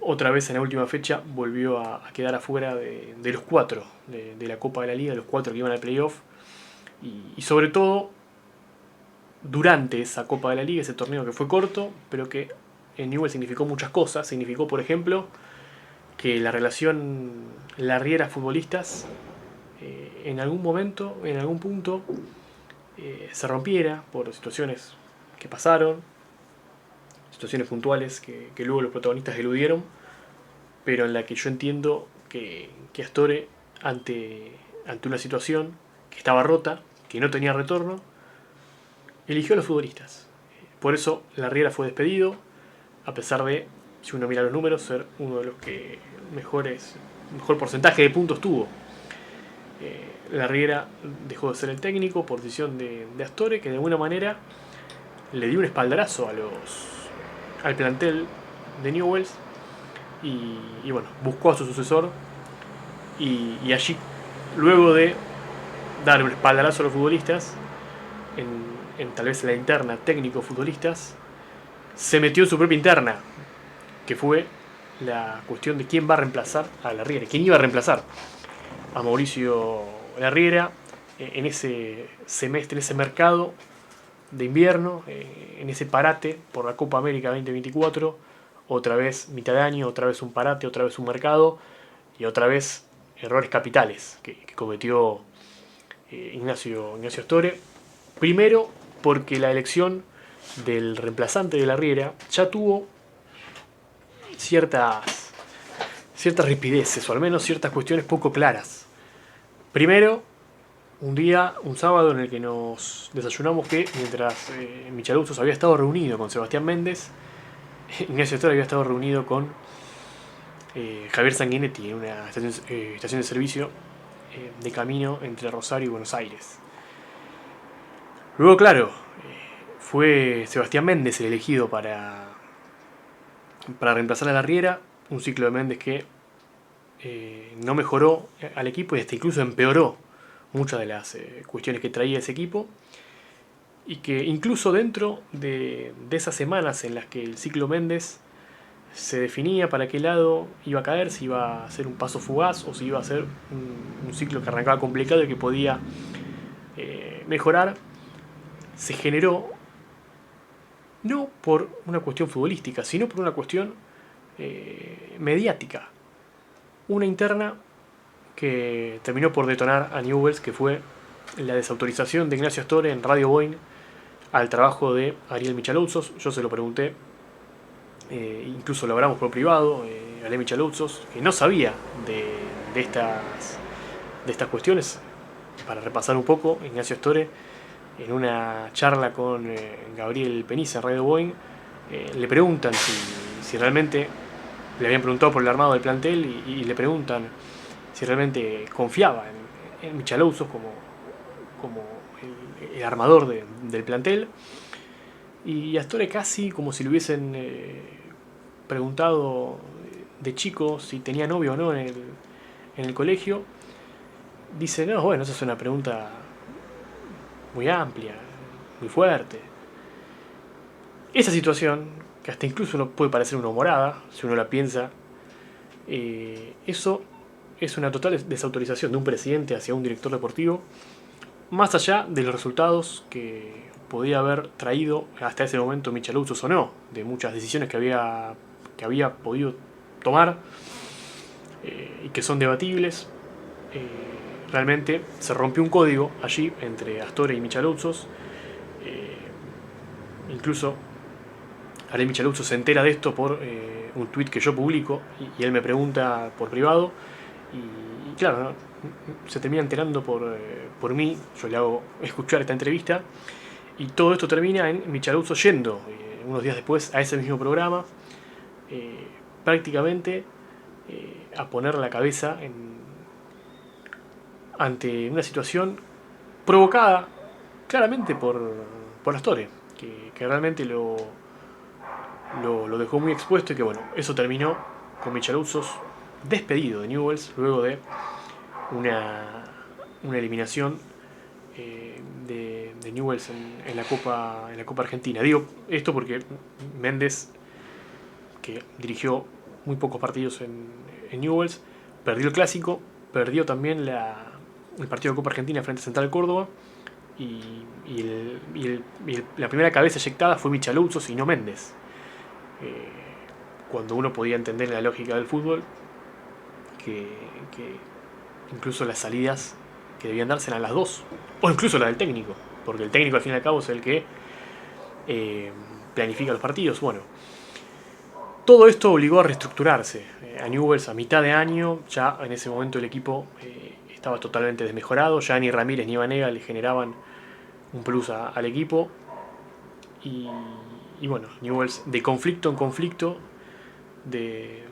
otra vez en la última fecha volvió a quedar afuera de los 4 de la Copa de la Liga, de los 4 que iban al playoff. Y sobre todo, durante esa Copa de la Liga, ese torneo que fue corto, pero que en Newell's significó muchas cosas. Significó, por ejemplo, que la relación Larriera-futbolistas en algún momento, en algún punto, se rompiera por situaciones que pasaron, situaciones puntuales que luego los protagonistas eludieron, pero en la que yo entiendo que Astore, ante una situación que estaba rota, que no tenía retorno, eligió a los futbolistas. Por eso Larriera fue despedido, a pesar de, si uno mira los números, ser uno de los que mejor porcentaje de puntos tuvo. Larriera dejó de ser el técnico por decisión de Astore, que de alguna manera le dio un espaldarazo al plantel de Newell's y bueno, buscó a su sucesor y allí, luego de dar un espaldarazo a los futbolistas, en tal vez la interna técnico-futbolistas, se metió en su propia interna, que fue la cuestión de quién va a reemplazar a Larriera, quién iba a reemplazar a Mauricio Larriera en ese semestre, en ese mercado de invierno, en ese parate por la Copa América 2024, otra vez mitad de año, otra vez un parate, otra vez un mercado y otra vez errores capitales que cometió Ignacio Astore. Primero porque la elección del reemplazante de Larriera ya tuvo ciertas rispideces, o al menos ciertas cuestiones poco claras. Primero, un sábado en el que nos desayunamos que mientras Michalotsos había estado reunido con Sebastián Méndez, Ignacio Astore había estado reunido con Javier Sanguinetti en una estación de servicio de camino entre Rosario y Buenos Aires. Luego, claro, fue Sebastián Méndez el elegido para reemplazar a Larriera, un ciclo de Méndez que no mejoró al equipo y hasta incluso empeoró muchas de las cuestiones que traía ese equipo, y que incluso dentro de esas semanas en las que el ciclo Méndez se definía para qué lado iba a caer, si iba a ser un paso fugaz o si iba a ser un ciclo que arrancaba complicado y que podía mejorar, se generó no por una cuestión futbolística, sino por una cuestión mediática. Una interna que terminó por detonar a Newell's, que fue la desautorización de Ignacio Astorre en Radio Boeing al trabajo de Ariel Michalouzos. Yo se lo pregunté, incluso lo hablamos por privado, Ariel Michalouzos, que no sabía de estas cuestiones. Para repasar un poco, Ignacio Astorre, en una charla con Gabriel Peniza en Radio Boeing, le preguntan si realmente, le habían preguntado por el armado del plantel y le preguntan si realmente confiaba en Michalouzos como el armador del plantel. Y Astorre, casi como si le hubiesen preguntado de chico si tenía novio o no en el colegio, dice: no, bueno, esa es una pregunta muy amplia, muy fuerte. Esa situación, que hasta incluso uno puede parecer una humorada, si uno la piensa, eso es una total desautorización de un presidente hacia un director deportivo, más allá de los resultados que podía haber traído hasta ese momento Michalouzos o no, de muchas decisiones que había podido tomar y que son debatibles. Realmente se rompió un código allí entre Astorre y Michalouzos. Incluso Ariel Michalouzos se entera de esto por un tuit que yo publico y él me pregunta por privado y claro, ¿no? Se termina enterando por mí. Yo le hago escuchar esta entrevista y todo esto termina en Michalouzos yendo unos días después a ese mismo programa, prácticamente a poner la cabeza ante una situación provocada claramente por Astorre, que realmente lo dejó muy expuesto y que bueno, eso terminó con Michalouzos despedido de Newell's luego de una eliminación de Newell's en la Copa Argentina. Digo esto porque Méndez, que dirigió muy pocos partidos en Newell's, perdió el clásico, perdió también el partido de Copa Argentina frente a Central Córdoba y la primera cabeza eyectada fue Michalouzos y no Méndez. Cuando uno podía entender la lógica del fútbol que incluso las salidas que debían darse eran las dos, o incluso la del técnico, porque el técnico al fin y al cabo es el que planifica los partidos. Bueno, todo esto obligó a reestructurarse a Newell's a mitad de año. Ya en ese momento el equipo estaba totalmente desmejorado, ya ni Ramírez ni Vanega le generaban un plus al equipo y bueno, Newell's de conflicto en conflicto, de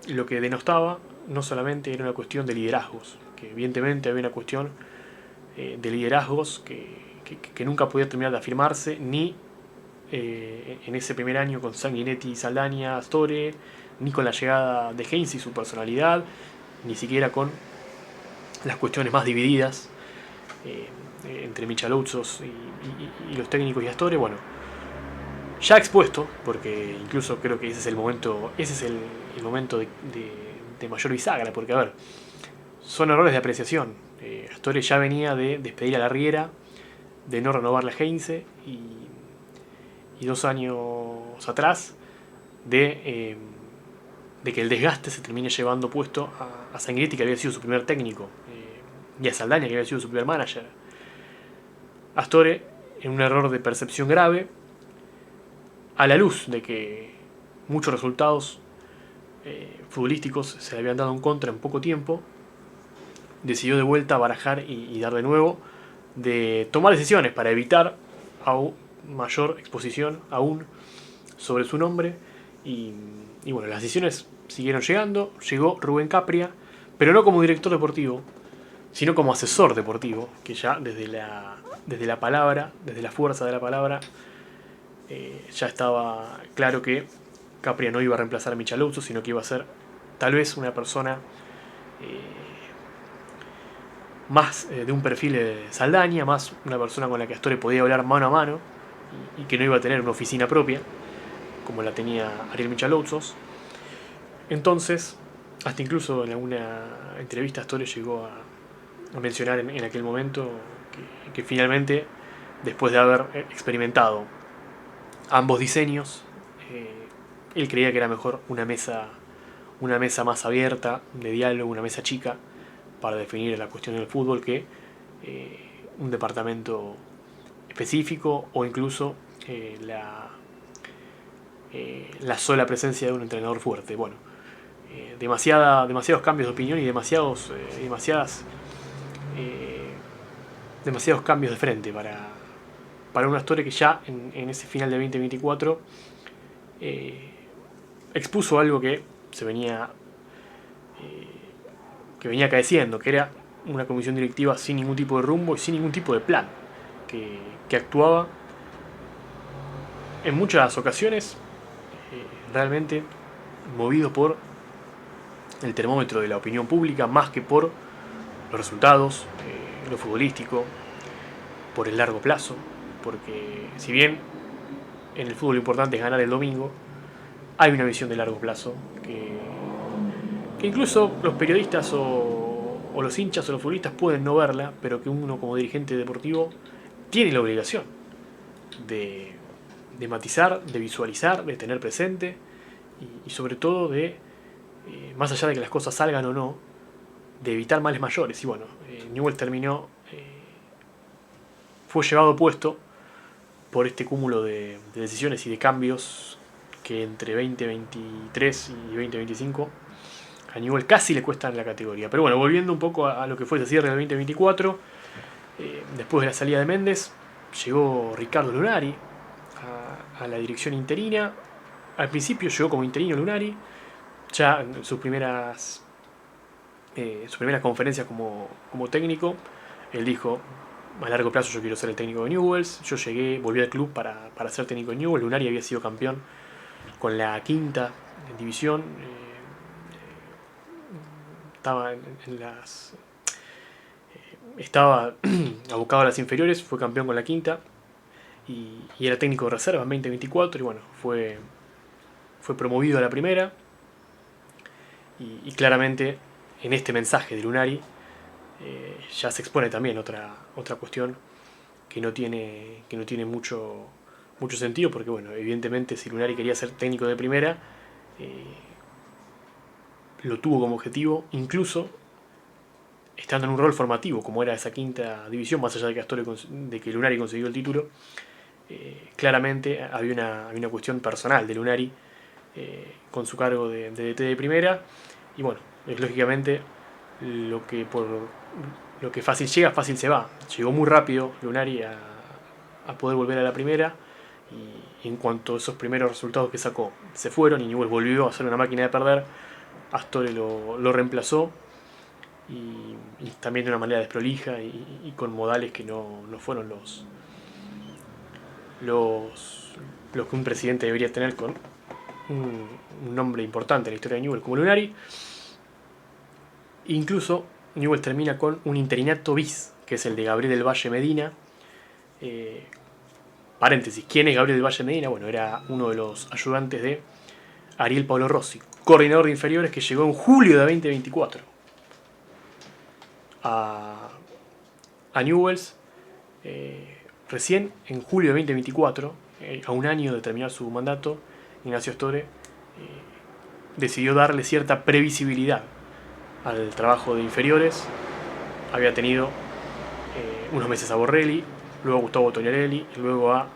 lo que denostaba no solamente era una cuestión de liderazgos, que evidentemente había una cuestión de liderazgos que nunca podía terminar de afirmarse, ni en ese primer año con Sanguinetti, Saldaña, Astorre, ni con la llegada de Heinz y su personalidad, ni siquiera con las cuestiones más divididas entre Michalouzos y los técnicos y Astorre. Bueno, ya expuesto, porque incluso creo que ese es el momento de mayor bisagra, porque a ver, son errores de apreciación. Astorre ya venía de despedir a la Riera, de no renovarle a Heinz y 2 años atrás de que el desgaste se termine llevando puesto a Sanguinetti, que había sido su primer técnico, y a Saldaña, que había sido su primer manager. Astorre, en un error de percepción grave, a la luz de que muchos resultados futbolísticos se le habían dado en contra en poco tiempo, decidió de vuelta barajar y dar de nuevo, de tomar decisiones para evitar aún mayor exposición aún sobre su nombre. Y bueno, las decisiones siguieron llegando. Llegó Rubén Capria, pero no como director deportivo, sino como asesor deportivo, que ya desde la palabra, desde la fuerza de la palabra, ya estaba claro que Capria no iba a reemplazar a Michalouzos, sino que iba a ser tal vez una persona más de un perfil de Saldaña, más una persona con la que Astorre podía hablar mano a mano y que no iba a tener una oficina propia, como la tenía Ariel Michalotzos. Entonces, hasta incluso en alguna entrevista Astorre llegó a mencionar en aquel momento que finalmente, después de haber experimentado ambos diseños, él creía que era mejor una mesa más abierta, de diálogo, una mesa chica, para definir la cuestión del fútbol, que un departamento específico o incluso la sola presencia de un entrenador fuerte. Bueno, demasiados cambios de opinión y demasiados cambios de frente para una historia que ya en ese final de 2024 expuso algo que venía acaeciendo, que era una comisión directiva sin ningún tipo de rumbo y sin ningún tipo de plan, que actuaba en muchas ocasiones realmente movido por el termómetro de la opinión pública más que por los resultados, lo futbolístico, por el largo plazo, porque si bien en el fútbol lo importante es ganar el domingo, hay una visión de largo plazo que incluso los periodistas o los hinchas o los futbolistas pueden no verla, pero que uno como dirigente deportivo tiene la obligación de, de matizar, de visualizar, de tener presente y sobre todo de, más allá de que las cosas salgan o no, de evitar males mayores. Y bueno, Newell's terminó, fue llevado puesto por este cúmulo de decisiones y de cambios que entre 2023 y 2025 a Newell's casi le cuestan la categoría. Pero bueno, volviendo un poco a lo que fue ese cierre del 2024, después de la salida de Méndez, llegó Ricardo Lunari a la dirección interina. Al principio llegó como interino Lunari, ya en sus primeras conferencias como técnico, él dijo: a largo plazo yo quiero ser el técnico de Newell's. Yo volví al club para ser técnico de Newell's. Lunari había sido campeón con la quinta división, estaba abocado a las inferiores, fue campeón con la quinta y era técnico de reserva en 2024 y bueno, fue promovido a la primera y claramente en este mensaje de Lunari ya se expone también otra cuestión que no tiene mucho sentido, porque bueno, evidentemente si Lunari quería ser técnico de primera, lo tuvo como objetivo, incluso estando en un rol formativo como era esa quinta división, más allá de que Lunari consiguió el título. Claramente había una cuestión personal de Lunari con su cargo de DT de primera, y bueno, lógicamente lo que fácil llega, fácil se va. Llegó muy rápido Lunari a poder volver a la primera, y en cuanto esos primeros resultados que sacó se fueron y Newell's volvió a ser una máquina de perder, Astorre lo reemplazó, y también de una manera desprolija y con modales que no fueron los que un presidente debería tener con un nombre importante en la historia de Newell's como Lunari. Incluso Newell's termina con un interinato bis, que es el de Gabriel del Valle Medina. Paréntesis, ¿quién es Gabriel del Valle Medina? Bueno, era uno de los ayudantes de Ariel Pablo Rossi, coordinador de inferiores, que llegó en julio de 2024 a Newell's. Recién en julio de 2024, a un año de terminar su mandato, Ignacio Astorre decidió darle cierta previsibilidad al trabajo de inferiores. Había tenido unos meses a Borrelli, luego a Gustavo Tognarelli, y luego a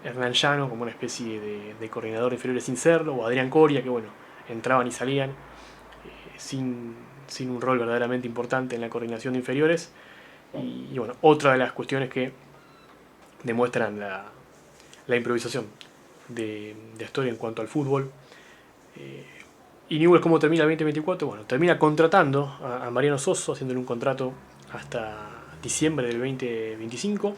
Hernán Llano como una especie de coordinador de inferiores sin serlo, o Adrián Coria, que bueno, entraban y salían sin un rol verdaderamente importante en la coordinación de inferiores. Y bueno, otra de las cuestiones que demuestran la improvisación de Astorre en cuanto al fútbol. Y Newell's, ¿cómo termina el 2024? Bueno, termina contratando a Mariano Soso, haciéndole un contrato hasta diciembre del 2025.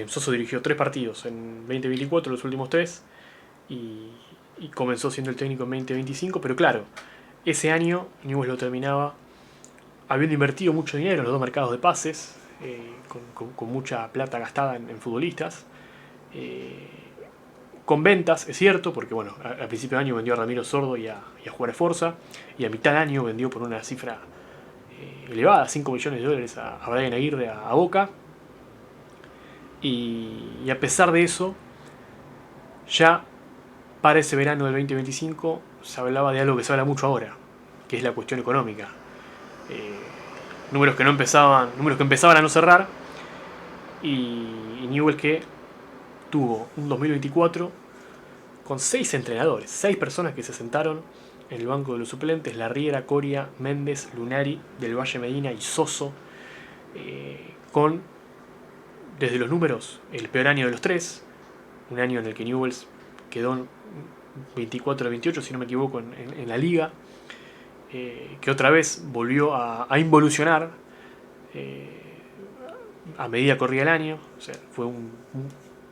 Soso dirigió 3 partidos en 2024, los últimos 3, y comenzó siendo el técnico en 2025, pero claro, ese año Newell's lo terminaba habiendo invertido mucho dinero en los dos mercados de pases, con mucha plata gastada en futbolistas, eh, con ventas, es cierto, porque bueno, al principio de año vendió a Ramiro Sordo y a Juárez Forza, y a mitad de año vendió por una cifra elevada, 5 millones de dólares a Brian Aguirre, a Boca, y a pesar de eso, ya para ese verano del 2025 se hablaba de algo que se habla mucho ahora, que es la cuestión económica. Eh, números que empezaban a no cerrar, y Newell's que tuvo un 2024 con 6 entrenadores, 6 personas que se sentaron en el banco de los suplentes: Larriera, Coria, Méndez, Lunari, Del Valle Medina y Soso, con, desde los números, el peor año de los tres, un año en el que Newell's quedó 24 de 28, si no me equivoco, en la liga, que otra vez volvió a involucionar a medida que corría el año. O sea, fue un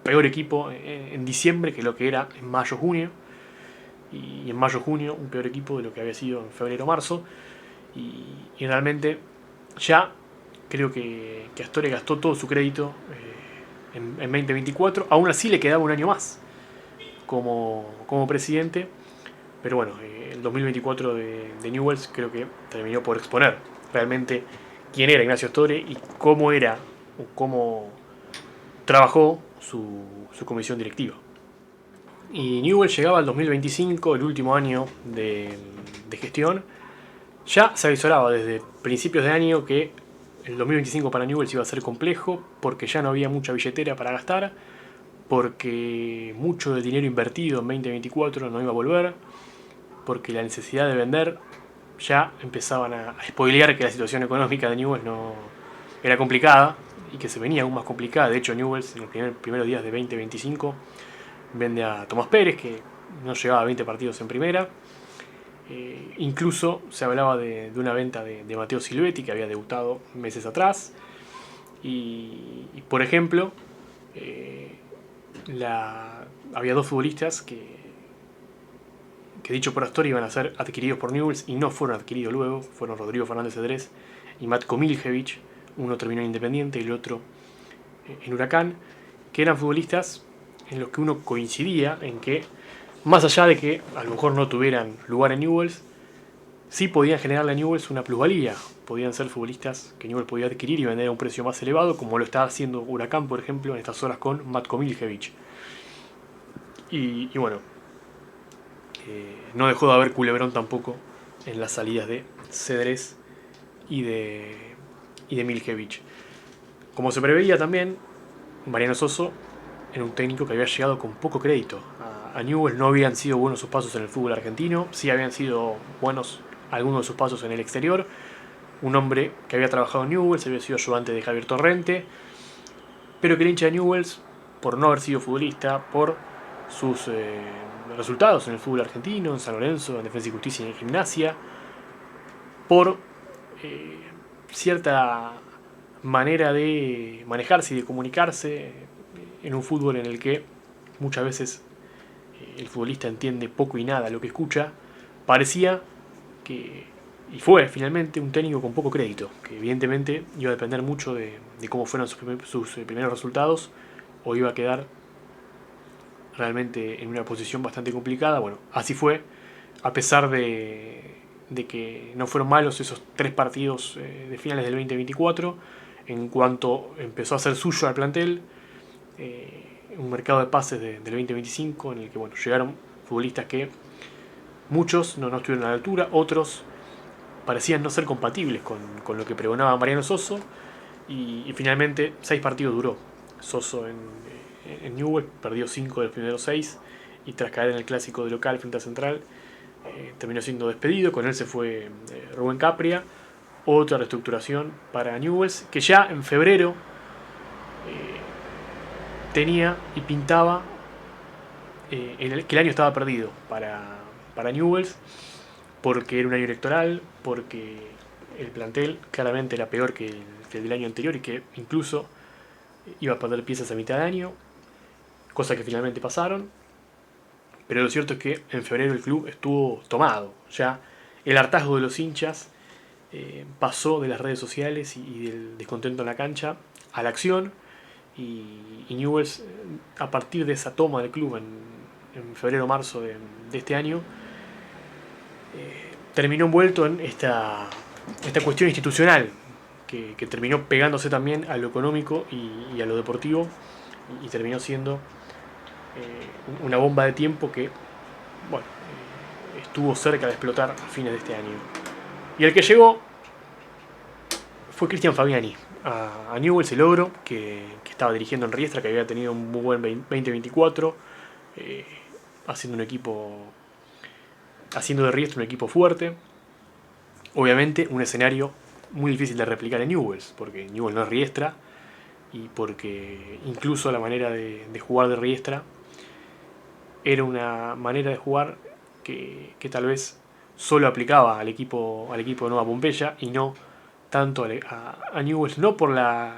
peor equipo en diciembre que lo que era en mayo-junio, y en mayo-junio un peor equipo de lo que había sido en febrero-marzo, y realmente ya creo que Astoré gastó todo su crédito en 2024. Aún así le quedaba un año más como presidente, pero bueno, el 2024 de Newell's creo que terminó por exponer realmente quién era Ignacio Astoré y cómo era o cómo trabajó su comisión directiva. Y Newell's llegaba al 2025, el último año de gestión. Ya se avisoraba desde principios de año que el 2025 para Newell's iba a ser complejo, porque ya no había mucha billetera para gastar, porque mucho del dinero invertido en 2024 no iba a volver, porque la necesidad de vender ya empezaban a spoilear que la situación económica de Newell's no era complicada y que se venía aún más complicada. De hecho, Newell's en los primeros días de 2025 vende a Tomás Pérez, que no llegaba a 20 partidos en primera. Incluso se hablaba de una venta de Mateo Silvetti, que había debutado meses atrás. Y por ejemplo, había dos futbolistas que dicho por Astor iban a ser adquiridos por Newell's y no fueron adquiridos luego. Fueron Rodrigo Fernández Cedrés y Matko Miljevic. Uno terminó en Independiente y el otro en Huracán, que eran futbolistas en los que uno coincidía en que, más allá de que a lo mejor no tuvieran lugar en Newell's, sí podían generarle a Newell's una plusvalía. Podían ser futbolistas que Newell's podía adquirir y vender a un precio más elevado, como lo está haciendo Huracán, por ejemplo, en estas horas con Matko Miljevic. Y bueno, no dejó de haber culebrón tampoco en las salidas de Cedrés y de Miljevic. Como se preveía también, Mariano Soso era un técnico que había llegado con poco crédito. A Newell's no habían sido buenos sus pasos en el fútbol argentino, sí habían sido buenos algunos de sus pasos en el exterior. Un hombre que había trabajado en Newell's, había sido ayudante de Javier Torrente, pero que el hincha de Newell's, por no haber sido futbolista, por sus resultados en el fútbol argentino, en San Lorenzo, en Defensa y Justicia y en Gimnasia, por cierta manera de manejarse y de comunicarse en un fútbol en el que muchas veces el futbolista entiende poco y nada lo que escucha, parecía que, y fue finalmente, un técnico con poco crédito, que evidentemente iba a depender mucho de cómo fueran sus primeros resultados, o iba a quedar realmente en una posición bastante complicada. Bueno, así fue, a pesar de que no fueron malos esos 3 partidos de finales del 2024, en cuanto empezó a hacer suyo al plantel, un mercado de pases del 2025 en el que bueno, llegaron futbolistas que muchos no estuvieron a la altura, otros parecían no ser compatibles con lo que pregonaba Mariano Soso, y finalmente 6 partidos duró Soso en Newell's, perdió 5 de los primeros 6, y tras caer en el clásico de local frente a Central, terminó siendo despedido. Con él se fue Rubén Capria. Otra reestructuración para Newell's, que ya en febrero tenía y pintaba que el año estaba perdido para Newell's, porque era un año electoral, porque el plantel claramente era peor que el del año anterior y que incluso iba a perder piezas a mitad de año, cosas que finalmente pasaron. Pero lo cierto es que en febrero el club estuvo tomado. Ya el hartazgo de los hinchas pasó de las redes sociales y del descontento en la cancha a la acción, y Newell's, a partir de esa toma del club en febrero o marzo de este año, terminó envuelto en esta cuestión institucional que terminó pegándose también a lo económico y a lo deportivo, y terminó siendo una bomba de tiempo que, bueno, estuvo cerca de explotar a fines de este año. Y el que llegó fue Cristian Fabiani a Newell's, el ogro, que estaba dirigiendo en Riestra, que había tenido un muy buen 2024, haciendo de Riestra un equipo fuerte. Obviamente un escenario muy difícil de replicar en Newell's, porque Newell's no es Riestra, y porque incluso la manera de jugar de Riestra era una manera de jugar que tal vez solo aplicaba al equipo de Nueva Pompeya, y no tanto a Newell's, no por la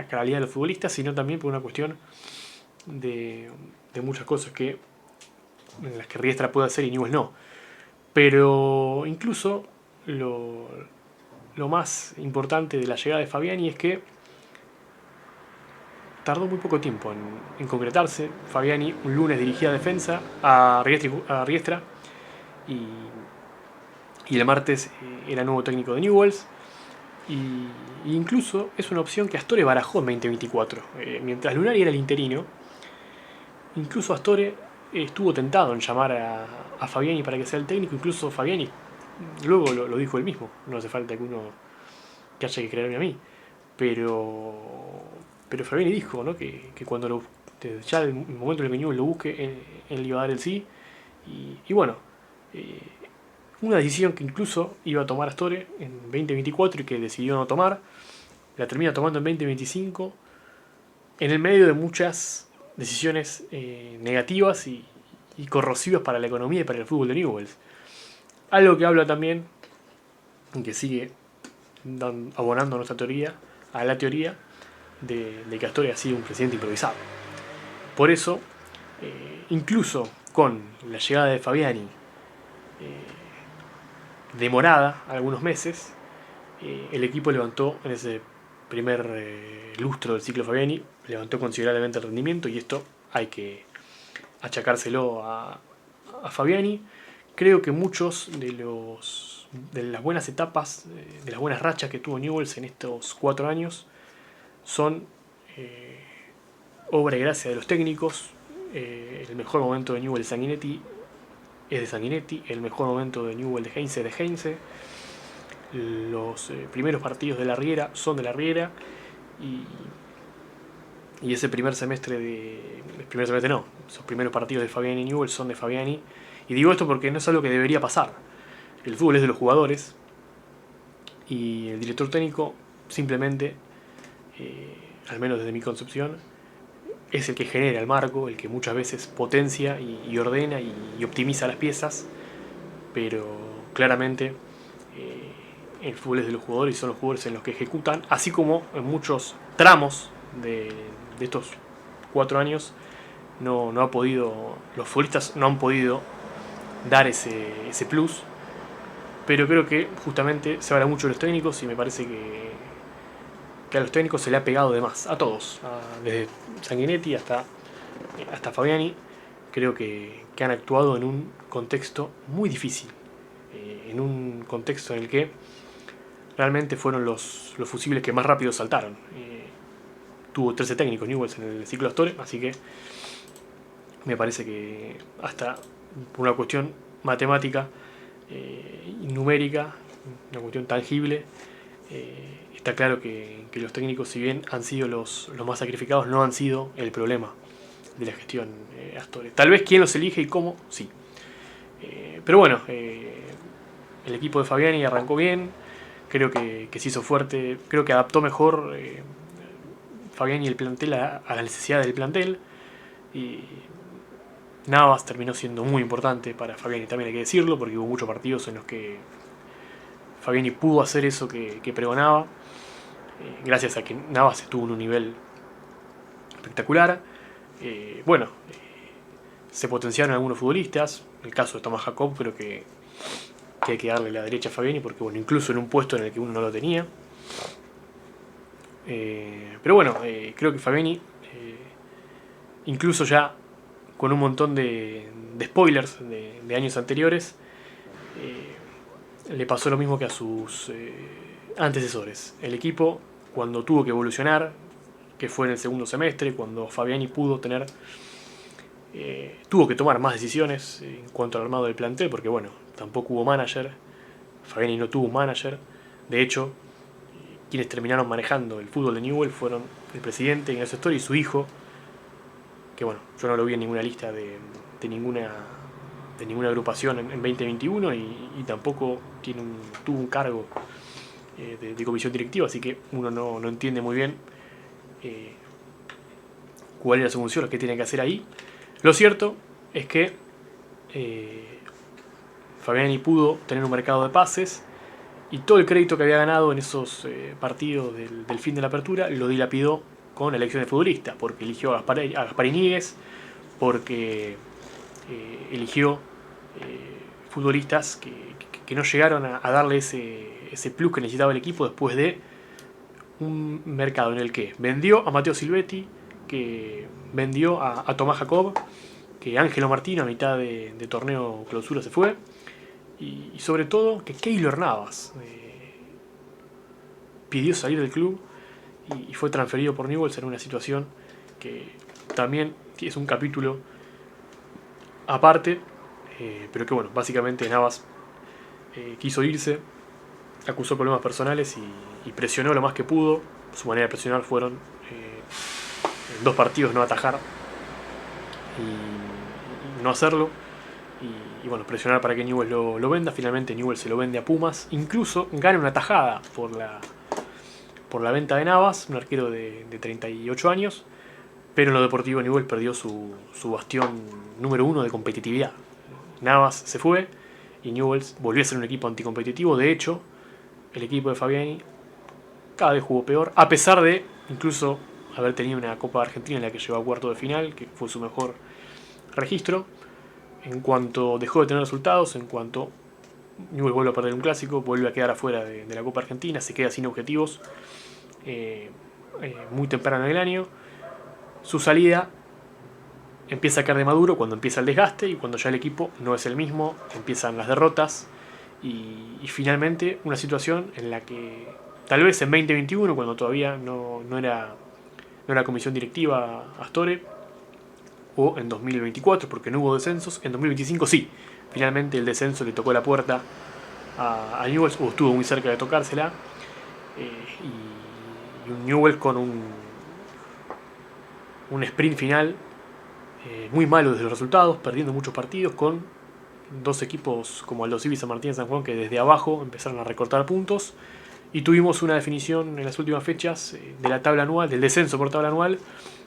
calidad de los futbolistas, sino también por una cuestión de muchas cosas en las que Riestra puede hacer y Newell's no. Pero incluso lo más importante de la llegada de Fabiani es que tardó muy poco tiempo en concretarse. Fabiani un lunes dirigía defensa a Riestra, y el martes era nuevo técnico de Newell's. Y incluso es una opción que Astore barajó en 2024. Mientras Lunari era el interino, incluso Astore estuvo tentado en llamar a Fabiani para que sea el técnico. Incluso Fabiani luego lo dijo él mismo. No hace falta que haya que creerme a mí. Pero Fabiani dijo, ¿no?, que cuando ya el momento en el que Newell's lo busque, él iba a dar el sí. Y bueno, una decisión que incluso iba a tomar Astore en 2024 y que decidió no tomar, la termina tomando en 2025, en el medio de muchas decisiones negativas y corrosivas para la economía y para el fútbol de Newell's. Algo que habla también, que sigue abonando a la teoría de que Astore ha sido un presidente improvisado. Por eso, incluso con la llegada de Fabiani demorada algunos meses, el equipo levantó en ese primer lustro del ciclo Fabiani, levantó considerablemente el rendimiento, y esto hay que achacárselo a Fabiani. Creo que muchos de las buenas etapas, de las buenas rachas que tuvo Newell's en estos 4 años, son obra y gracia de los técnicos. El mejor momento de Newell's Sanguinetti es de Sanguinetti, el mejor momento de Newell's de Heinze es de Heinze. Los primeros partidos de la Riera son de la Riera, y ese esos primeros partidos de Fabiani y Newell's son de Fabiani. Y digo esto porque no es algo que debería pasar. El fútbol es de los jugadores, y el director técnico simplemente, al menos desde mi concepción, es el que genera el marco, el que muchas veces potencia y ordena y optimiza las piezas, pero claramente el fútbol es de los jugadores y son los jugadores en los que ejecutan, así como en muchos tramos de estos 4 años los futbolistas no han podido dar ese plus. Pero creo que justamente se habla mucho de los técnicos, y me parece que a los técnicos se le ha pegado de más, a todos, desde Sanguinetti hasta Fabiani. Creo que han actuado en un contexto muy difícil, en un contexto en el que realmente fueron los fusibles que más rápido saltaron. Tuvo 13 técnicos Newell's en el ciclo Astore, así que me parece que hasta por una cuestión matemática y numérica, una cuestión tangible, está claro que los técnicos, si bien han sido los más sacrificados, no han sido el problema de la gestión Astore. Tal vez quién los elige y cómo, sí. Pero bueno, el equipo de Fabiani arrancó bien, creo que se hizo fuerte, creo que adaptó mejor Fabiani el plantel a la necesidad del plantel, y Navas terminó siendo muy importante para Fabiani, también hay que decirlo, porque hubo muchos partidos en los que Fabiani pudo hacer eso que pregonaba, gracias a que Navas estuvo en un nivel espectacular. Se potenciaron algunos futbolistas, el caso de Tomás Jacob creo que que hay que darle la derecha a Fabiani, porque bueno, incluso en un puesto en el que uno no lo tenía. Pero bueno, creo que Fabiani, incluso ya con un montón de spoilers de años anteriores, le pasó lo mismo que a sus antecesores. El equipo, cuando tuvo que evolucionar, que fue en el segundo semestre, cuando Fabiani pudo tener, tuvo que tomar más decisiones en cuanto al armado del plantel, porque bueno, tampoco hubo manager, Fabiani no tuvo un manager. De hecho, quienes terminaron manejando el fútbol de Newell fueron el presidente Ignacio Astori y su hijo, que bueno, yo no lo vi en ninguna lista de ninguna agrupación en 2021 y tampoco tuvo un cargo de comisión directiva, así que uno no entiende muy bien cuál era su función, lo que tiene que hacer ahí. Lo cierto es que Fabiani pudo tener un mercado de pases y todo el crédito que había ganado en esos partidos del fin de la apertura lo dilapidó con la elección de futbolistas, porque eligió a Gaspar Iñiguez, porque eligió futbolistas que no llegaron a darle ese plus que necesitaba el equipo después de un mercado en el que vendió a Matteo Silvetti, que vendió a Tomás Jacob, que Ángelo Martino a mitad de torneo clausura se fue, y sobre todo que Keylor Navas pidió salir del club y fue transferido por Newell's en una situación que también es un capítulo aparte, pero que bueno, básicamente Navas quiso irse, acusó problemas personales y presionó lo más que pudo. Su manera de presionar fueron en 2 partidos no atajar y no hacerlo, y bueno, presionar para que Newell's lo venda. Finalmente Newell's se lo vende a Pumas, incluso gana una tajada por la venta de Navas, un arquero de 38 años, pero en lo deportivo Newell's perdió su bastión número 1 de competitividad. Navas se fue y Newell's volvió a ser un equipo anticompetitivo. De hecho, el equipo de Fabiani cada vez jugó peor, a pesar de incluso haber tenido una Copa Argentina en la que llegó a cuarto de final, que fue su mejor registro. En cuanto dejó de tener resultados, en cuanto Newell's vuelve a perder un clásico, vuelve a quedar afuera de la Copa Argentina, se queda sin objetivos muy temprano en el año. Su salida empieza a caer de maduro cuando empieza el desgaste y cuando ya el equipo no es el mismo, empiezan las derrotas y finalmente una situación en la que tal vez en 2021, cuando todavía no era comisión directiva Astore, o en 2024 porque no hubo descensos, en 2025 sí, finalmente el descenso le tocó la puerta a Newell's, o estuvo muy cerca de tocársela, y un Newell's con un sprint final muy malo desde los resultados, perdiendo muchos partidos, con 2 equipos como Aldo Civi y San Martín de San Juan que desde abajo empezaron a recortar puntos, y tuvimos una definición en las últimas fechas de la tabla anual, del descenso por tabla anual,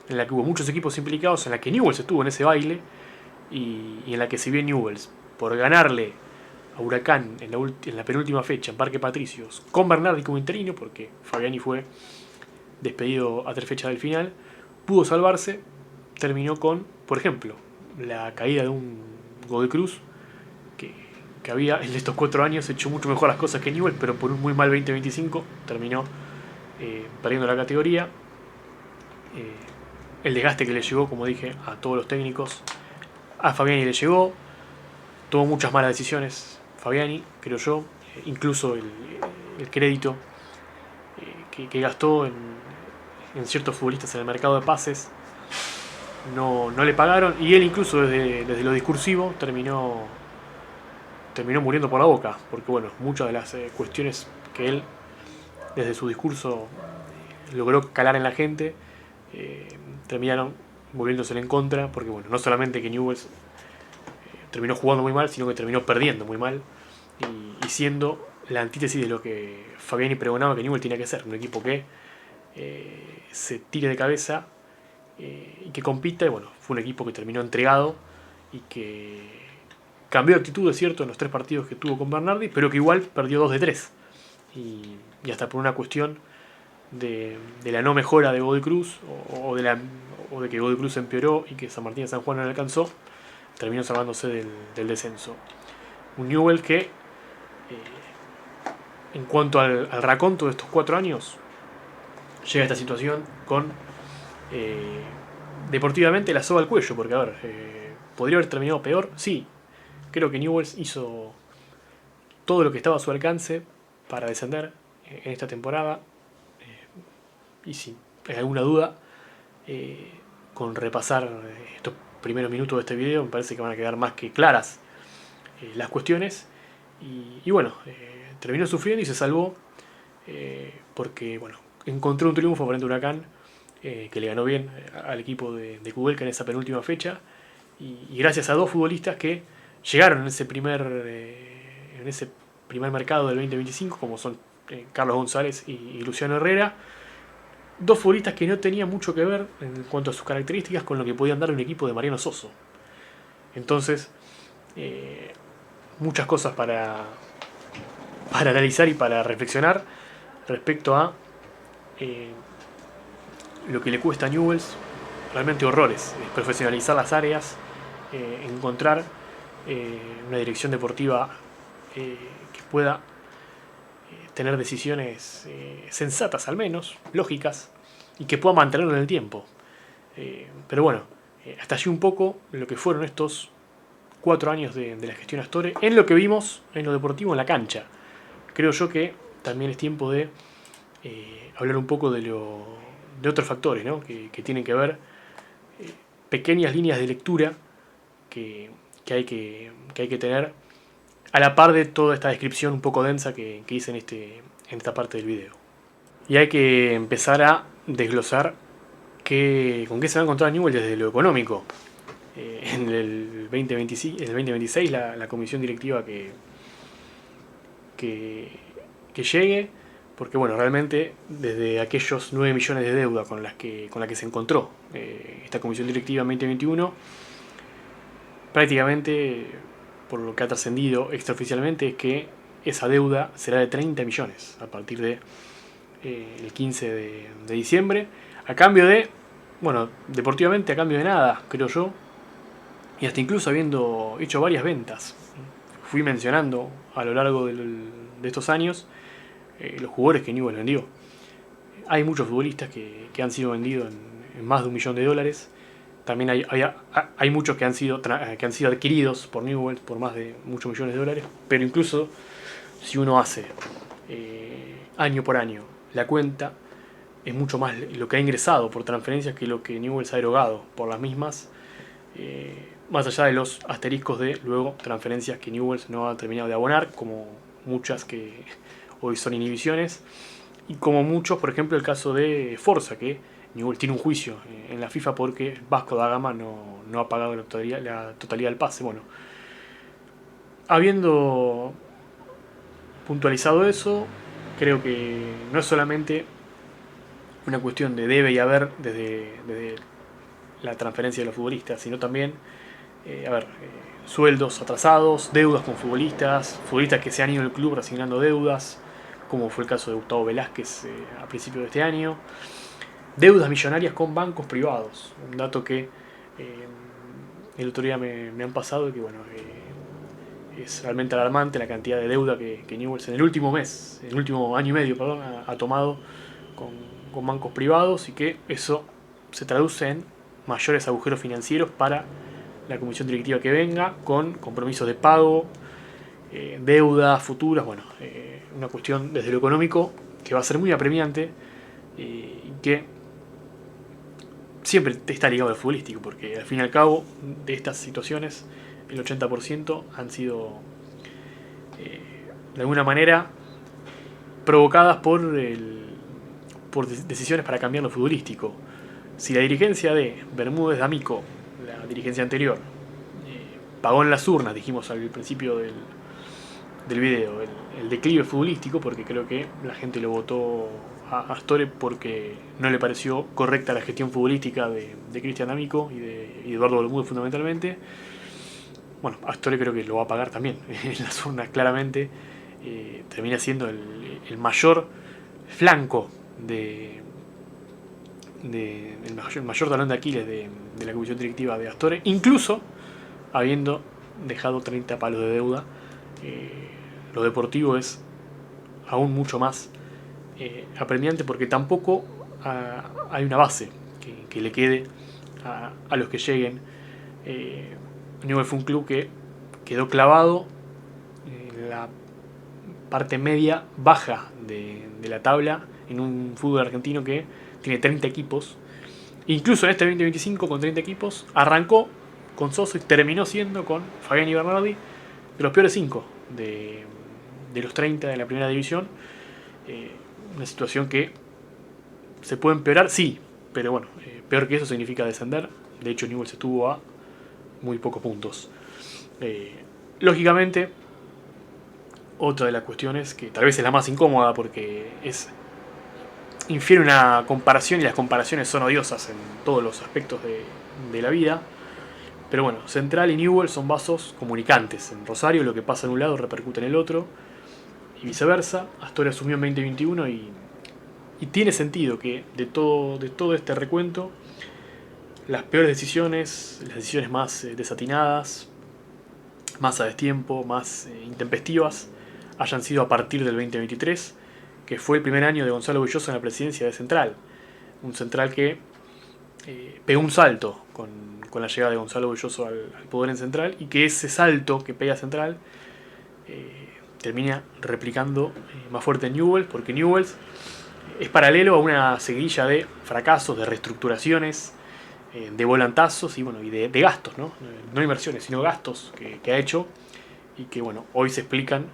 en la que hubo muchos equipos implicados, en la que Newell's estuvo en ese baile, y en la que si bien Newell's, por ganarle a Huracán en la penúltima fecha en Parque Patricios, con Bernardi como interino, porque Fabiani fue despedido a 3 fechas del final, pudo salvarse, terminó con, por ejemplo, la caída de un Godoy Cruz, que había en estos 4 años hecho mucho mejor las cosas que Newell's, pero por un muy mal 2025 terminó perdiendo la categoría. El desgaste que le llegó, como dije, a todos los técnicos, a Fabiani le llegó, tomó muchas malas decisiones Fabiani, creo yo, incluso el crédito que gastó en ciertos futbolistas en el mercado de pases no le pagaron, y él incluso desde lo discursivo terminó muriendo por la boca, porque bueno, muchas de las cuestiones que él desde su discurso logró calar en la gente terminaron volviéndose en contra, porque bueno, no solamente que Newell's terminó jugando muy mal, sino que terminó perdiendo muy mal y siendo la antítesis de lo que Fabiani pregonaba que Newell's tenía que ser, un equipo que se tire de cabeza y que compita. Y bueno, fue un equipo que terminó entregado y que cambió de actitud, es cierto, en los 3 partidos que tuvo con Bernardi, pero que igual perdió 2 de 3, y hasta por una cuestión de la no mejora de Godoy Cruz, o de que Godoy Cruz empeoró y que San Martín de San Juan no le alcanzó, terminó salvándose del descenso. Un Newell's que En cuanto al raconto de estos 4 años, llega esta situación con deportivamente la soga al cuello, porque a ver, podría haber terminado peor, sí. Creo que Newell's hizo todo lo que estaba a su alcance para descender en esta temporada. Y si hay alguna duda, con repasar estos primeros minutos de este video, me parece que van a quedar más que claras las cuestiones. Y bueno, terminó sufriendo y se salvó porque bueno, encontró un triunfo frente a Huracán que le ganó bien al equipo de Kudelka en esa penúltima fecha. Y gracias a 2 futbolistas que llegaron en ese primer mercado del 2025, como son Carlos González y Luciano Herrera. 2 futbolistas que no tenían mucho que ver en cuanto a sus características con lo que podían dar un equipo de Mariano Soso. Entonces, muchas cosas para analizar y para reflexionar respecto a lo que le cuesta a Newell's. Realmente horrores. Profesionalizar las áreas, encontrar una dirección deportiva que pueda tener decisiones sensatas al menos, lógicas, y que pueda mantenerlo en el tiempo. Pero bueno, hasta allí un poco lo que fueron estos 4 años de la gestión Astore, en lo que vimos en lo deportivo en la cancha. Creo yo que también es tiempo de hablar un poco de otros factores, ¿no? que tienen que ver, pequeñas líneas de lectura que hay que tener a la par de toda esta descripción un poco densa que hice en esta parte del video. Y hay que empezar a desglosar con qué se va a encontrar Newell's desde lo económico. En el 2026 la comisión directiva que llegue, porque bueno, realmente desde aquellos 9 millones de deuda con la que se encontró esta comisión directiva en 2021, prácticamente, por lo que ha trascendido extraoficialmente, es que esa deuda será de 30 millones a partir de el 15 de diciembre, a cambio de, bueno, deportivamente a cambio de nada, creo yo, y hasta incluso habiendo hecho varias ventas. Fui mencionando a lo largo de estos años los jugadores que Newell's vendió. Hay muchos futbolistas que han sido vendidos en más de $1 millón. También hay muchos que han sido adquiridos por Newell's por más de muchos millones de dólares. Pero incluso si uno hace año por año la cuenta, es mucho más lo que ha ingresado por transferencias que lo que Newell's ha erogado por las mismas, más allá de los asteriscos de luego transferencias que Newell's no ha terminado de abonar, como muchas que hoy son inhibiciones, y como muchos, por ejemplo el caso de Forza, que Newell's tiene un juicio en la FIFA porque Vasco da Gama no ha pagado la totalidad del pase. Bueno, habiendo puntualizado eso, creo que no es solamente una cuestión de debe y haber desde la transferencia de los futbolistas, sino también sueldos atrasados, deudas con futbolistas que se han ido del club reasignando deudas, como fue el caso de Gustavo Velázquez a principios de este año, deudas millonarias con bancos privados, un dato que el otro día me han pasado y que bueno, es realmente alarmante la cantidad de deuda que Newell's en el último año y medio, perdón, ha tomado con bancos privados, y que eso se traduce en mayores agujeros financieros para la comisión directiva que venga, con compromisos de pago, deudas futuras, bueno, una cuestión desde lo económico que va a ser muy apremiante y que siempre está ligado al futbolístico, porque al fin y al cabo de estas situaciones el 80% han sido de alguna manera provocadas por decisiones para cambiar lo futbolístico. Si la dirigencia de Bermúdez D'Amico, la dirigencia anterior, pagó en las urnas, dijimos al principio del video, el declive futbolístico, porque creo que la gente lo votó a Astore porque no le pareció correcta la gestión futbolística de Cristian D'Amico y de Eduardo Bermúdez fundamentalmente. Bueno, Astore creo que lo va a pagar también en las urnas, claramente. Termina siendo el mayor flanco el mayor talón de Aquiles de la comisión directiva de Astore, incluso habiendo dejado 30 palos de deuda lo deportivo es aún mucho más apremiante, porque tampoco hay una base que le quede a los que lleguen. Newell's fue un club que quedó clavado en la parte media baja de la tabla en un fútbol argentino que tiene 30 equipos. Incluso en este 2025 con 30 equipos arrancó con Soso y terminó siendo con Fabián y Bernardi de los peores 5 de los 30 de la primera división. Una situación que se puede empeorar, sí, pero bueno, peor que eso significa descender. De hecho, Newell's estuvo a muy pocos puntos. Lógicamente, otra de las cuestiones, que tal vez es la más incómoda porque infiere una comparación, y las comparaciones son odiosas en todos los aspectos de la vida. Pero bueno, Central y Newell's son vasos comunicantes. En Rosario lo que pasa en un lado repercute en el otro, y viceversa. Astoria asumió en 2021 y tiene sentido que de todo este recuento, las peores decisiones, las decisiones más desatinadas, más a destiempo, más intempestivas, hayan sido a partir del 2023, que fue el primer año de Gonzalo Villoso en la presidencia de Central. Un Central que pegó un salto con la llegada de Gonzalo Villoso al poder en Central, y que ese salto que pega Central termina replicando más fuerte en Newell's, porque Newell's es paralelo a una seguidilla de fracasos, de reestructuraciones, de volantazos y, bueno, y de gastos, ¿no? No inversiones, sino gastos que ha hecho, y que, bueno, hoy se explican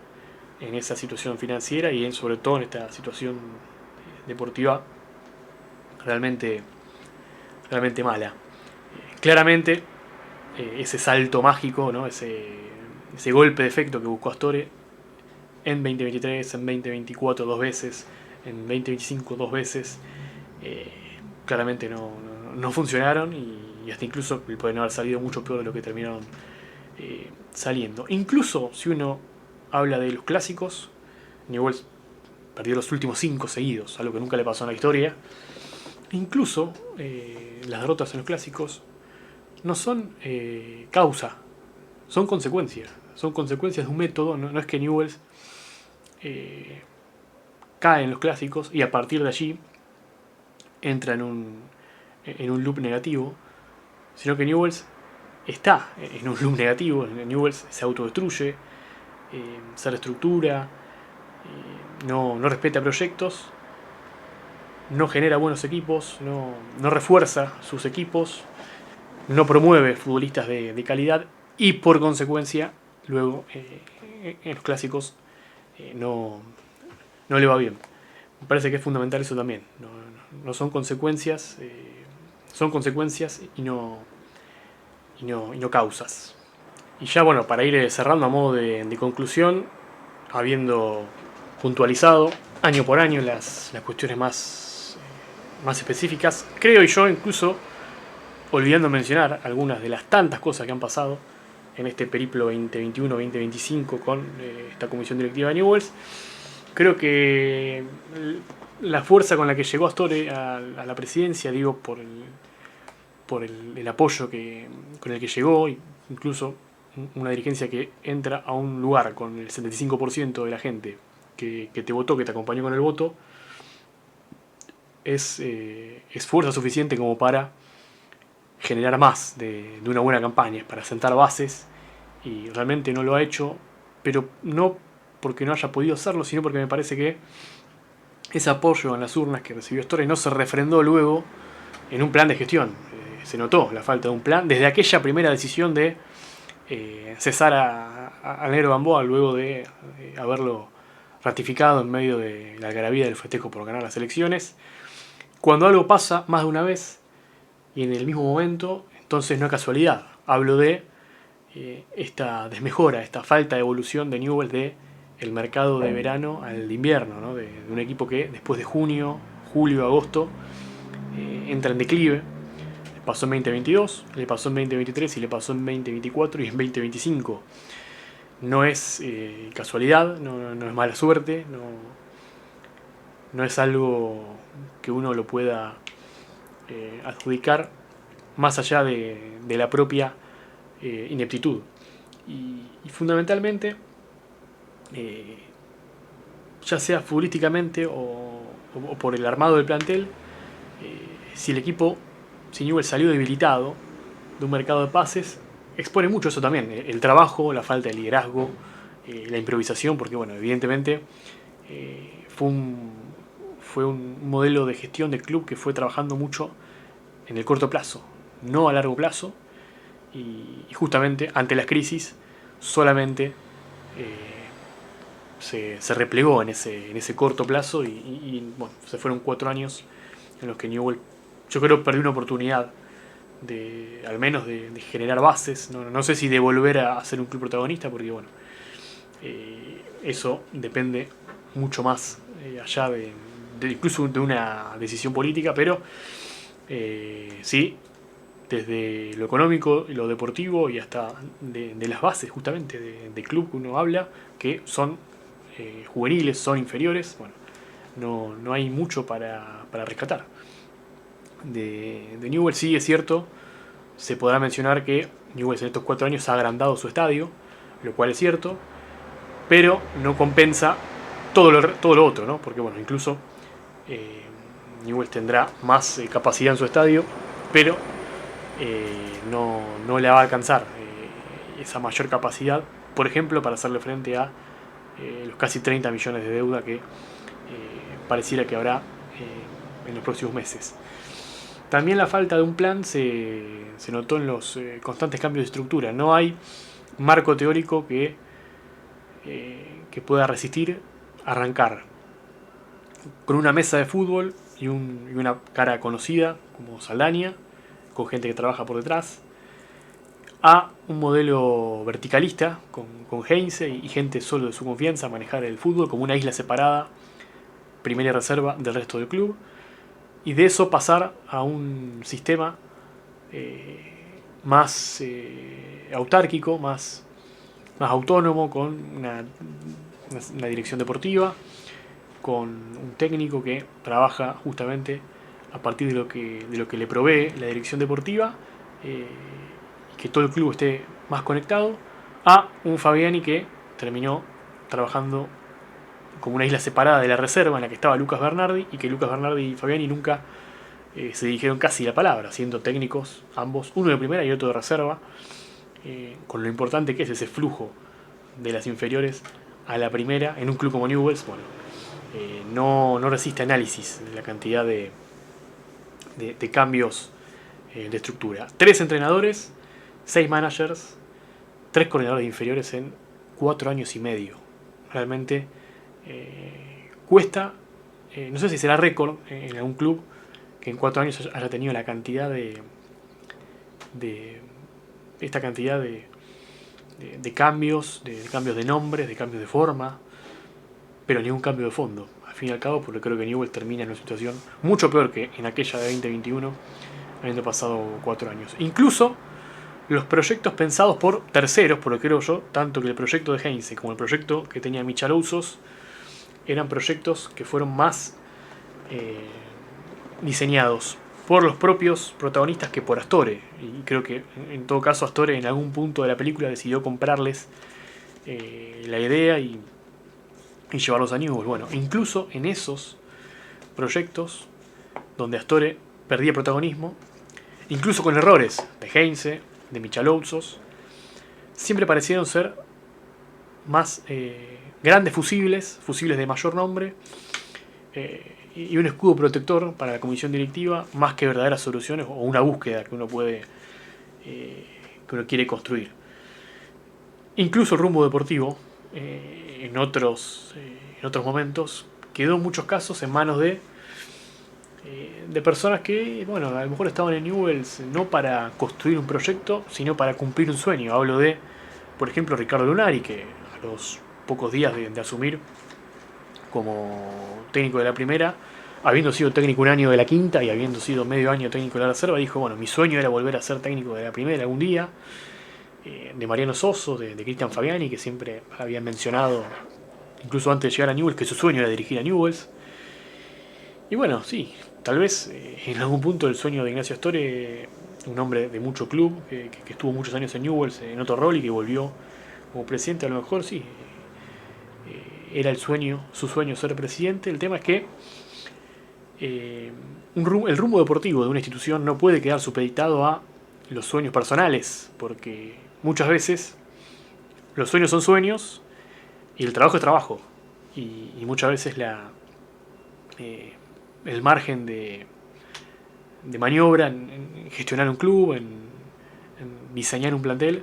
en esa situación financiera y sobre todo en esta situación deportiva realmente mala. Claramente, ese salto mágico, ¿no? ese golpe de efecto que buscó Astore en 2023, en 2024 dos veces, en 2025 dos veces, claramente no funcionaron, y hasta incluso pueden haber salido mucho peor de lo que terminaron saliendo. Incluso si uno habla de los clásicos, Newell's perdió los últimos 5 seguidos, algo que nunca le pasó en la historia. Incluso las derrotas en los clásicos no son causa, son consecuencias. Son consecuencias de un método. No es que Newell's cae en los clásicos y a partir de allí entra en un loop negativo, sino que Newell's está en un loop negativo. Newell's se autodestruye, se reestructura, no respeta proyectos, no genera buenos equipos, no refuerza sus equipos, no promueve futbolistas de calidad, y por consecuencia luego en los clásicos no le va bien. Me parece que es fundamental eso también. No son consecuencias, son consecuencias y no causas. Y ya, bueno, para ir cerrando a modo de conclusión, habiendo puntualizado año por año las cuestiones más específicas, creo yo, incluso olvidando mencionar algunas de las tantas cosas que han pasado en este periplo 2021-2025 con esta comisión directiva de Newell's, creo que la fuerza con la que llegó Astore a la presidencia, digo, por el apoyo con el que llegó, incluso una dirigencia que entra a un lugar con el 75% de la gente que te votó, que te acompañó con el voto, es fuerza suficiente como para generar más de una buena campaña, para sentar bases, y realmente no lo ha hecho, pero no porque no haya podido hacerlo, sino porque me parece que ese apoyo en las urnas que recibió Astore no se refrendó luego en un plan de gestión. Se notó la falta de un plan desde aquella primera decisión de cesar a Negro Gamboa, luego de haberlo ratificado en medio de la algarabía del festejo por ganar las elecciones. Cuando algo pasa más de una vez y en el mismo momento, entonces no es casualidad. Hablo de esta desmejora, esta falta de evolución de Newell's de el mercado de verano al de invierno, ¿no? de un equipo que después de junio, julio, agosto entra en declive. Le pasó en 2022, le pasó en 2023 y le pasó en 2024 y en 2025. No es casualidad, no es mala suerte, no es algo que uno lo pueda adjudicar más allá de la propia ineptitud. Y fundamentalmente eh, ya sea futbolísticamente o por el armado del plantel, si el equipo, si Newell's salió debilitado de un mercado de pases, expone mucho eso también, el trabajo, la falta de liderazgo, la improvisación, porque bueno, evidentemente fue un modelo de gestión del club que fue trabajando mucho en el corto plazo, no a largo plazo, y justamente ante las crisis solamente se replegó en ese corto plazo y bueno, se fueron 4 años en los que Newell, yo creo, perdió una oportunidad al menos de generar bases. No sé si de volver a ser un club protagonista, porque bueno, eso depende mucho más allá incluso de una decisión política, pero sí, desde lo económico y lo deportivo y hasta de las bases justamente del club que uno habla, que son juveniles, son inferiores, bueno, no hay mucho para rescatar. De Newell sí es cierto, se podrá mencionar que Newell's en estos 4 años ha agrandado su estadio, lo cual es cierto, pero no compensa todo lo otro, ¿no? Porque bueno, incluso Newell's tendrá más capacidad en su estadio, pero no le va a alcanzar esa mayor capacidad, por ejemplo, para hacerle frente a los casi 30 millones de deuda que pareciera que habrá en los próximos meses. También la falta de un plan se notó en los constantes cambios de estructura. No hay marco teórico que pueda resistir arrancar con una mesa de fútbol y una cara conocida como Saldaña, con gente que trabaja por detrás, a un modelo verticalista con Heinze y gente solo de su confianza a manejar el fútbol como una isla separada, primera reserva del resto del club, y de eso pasar a un sistema más autárquico, más autónomo, con una dirección deportiva, con un técnico que trabaja justamente a partir de lo que le provee la dirección deportiva, que todo el club esté más conectado, a un Fabiani que terminó trabajando como una isla separada de la reserva en la que estaba Lucas Bernardi, y que Lucas Bernardi y Fabiani nunca se dirigieron casi la palabra, siendo técnicos ambos, uno de primera y otro de reserva, con lo importante que es ese flujo de las inferiores a la primera en un club como Newell's. Bueno, no resiste análisis de la cantidad de cambios de estructura. 3 entrenadores, 6 managers, 3 coordinadores de inferiores en 4 años y medio. Realmente cuesta, no sé si será récord en algún club que en 4 años haya tenido la cantidad esta cantidad de cambios, de cambios de nombres, de cambios de forma, pero ningún cambio de fondo. Al fin y al cabo, porque creo que Newell's termina en una situación mucho peor que en aquella de 2021, habiendo pasado 4 años. Incluso los proyectos pensados por terceros, por lo que creo yo, tanto que el proyecto de Heinze como el proyecto que tenía Michalousos, eran proyectos que fueron más diseñados por los propios protagonistas que por Astore. Y creo que en todo caso Astore en algún punto de la película decidió comprarles la idea y llevarlos a Newell's. Bueno, incluso en esos proyectos donde Astore perdía protagonismo, incluso con errores de Heinze, de Michalousos, siempre parecieron ser más grandes fusibles de mayor nombre, y un escudo protector para la comisión directiva, más que verdaderas soluciones o una búsqueda que uno quiere construir. Incluso el rumbo deportivo, en otros momentos, quedó en muchos casos en manos de personas que, bueno, a lo mejor estaban en Newell's no para construir un proyecto, sino para cumplir un sueño. Hablo de, por ejemplo, Ricardo Lunari, que a los pocos días de asumir como técnico de la primera, habiendo sido técnico un año de la quinta y habiendo sido medio año técnico de la reserva, dijo, bueno, mi sueño era volver a ser técnico de la primera algún día. De Mariano Soso, de Cristian Fabiani, que siempre habían mencionado, incluso antes de llegar a Newell's, que su sueño era dirigir a Newell's. Y bueno, sí, tal vez en algún punto el sueño de Ignacio Astore, un hombre de mucho club, que estuvo muchos años en Newell's en otro rol y que volvió como presidente, a lo mejor sí, era su sueño ser presidente. El tema es que el rumbo deportivo de una institución no puede quedar supeditado a los sueños personales, porque muchas veces los sueños son sueños y el trabajo es trabajo. Y muchas veces el margen de maniobra en gestionar un club, en diseñar un plantel,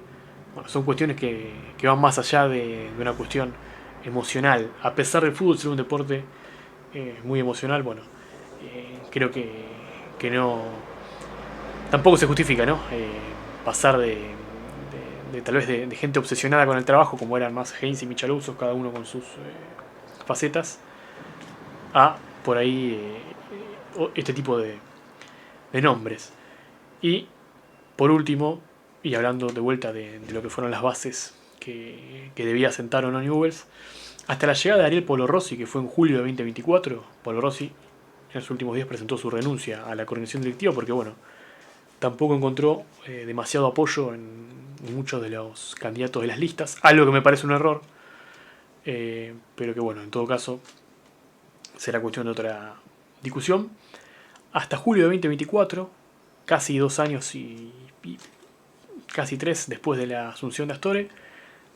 bueno, son cuestiones que van más allá de una cuestión emocional. A pesar del fútbol ser un deporte muy emocional, bueno, creo que no, tampoco se justifica, ¿no? Pasar de tal vez de gente obsesionada con el trabajo, como eran más Heinz y Michaluzos, cada uno con sus facetas, a por ahí este tipo de nombres. Y por último, y hablando de vuelta de lo que fueron las bases que debía sentar o no Newell's, hasta la llegada de Ariel Polo Rossi, que fue en julio de 2024, Polo Rossi en los últimos días presentó su renuncia a la coordinación directiva porque, bueno, tampoco encontró demasiado apoyo en muchos de los candidatos de las listas, algo que me parece un error, pero que, bueno, en todo caso será cuestión de otra discusión. Hasta julio de 2024, casi 2 años y casi 3 después de la asunción de Astorre,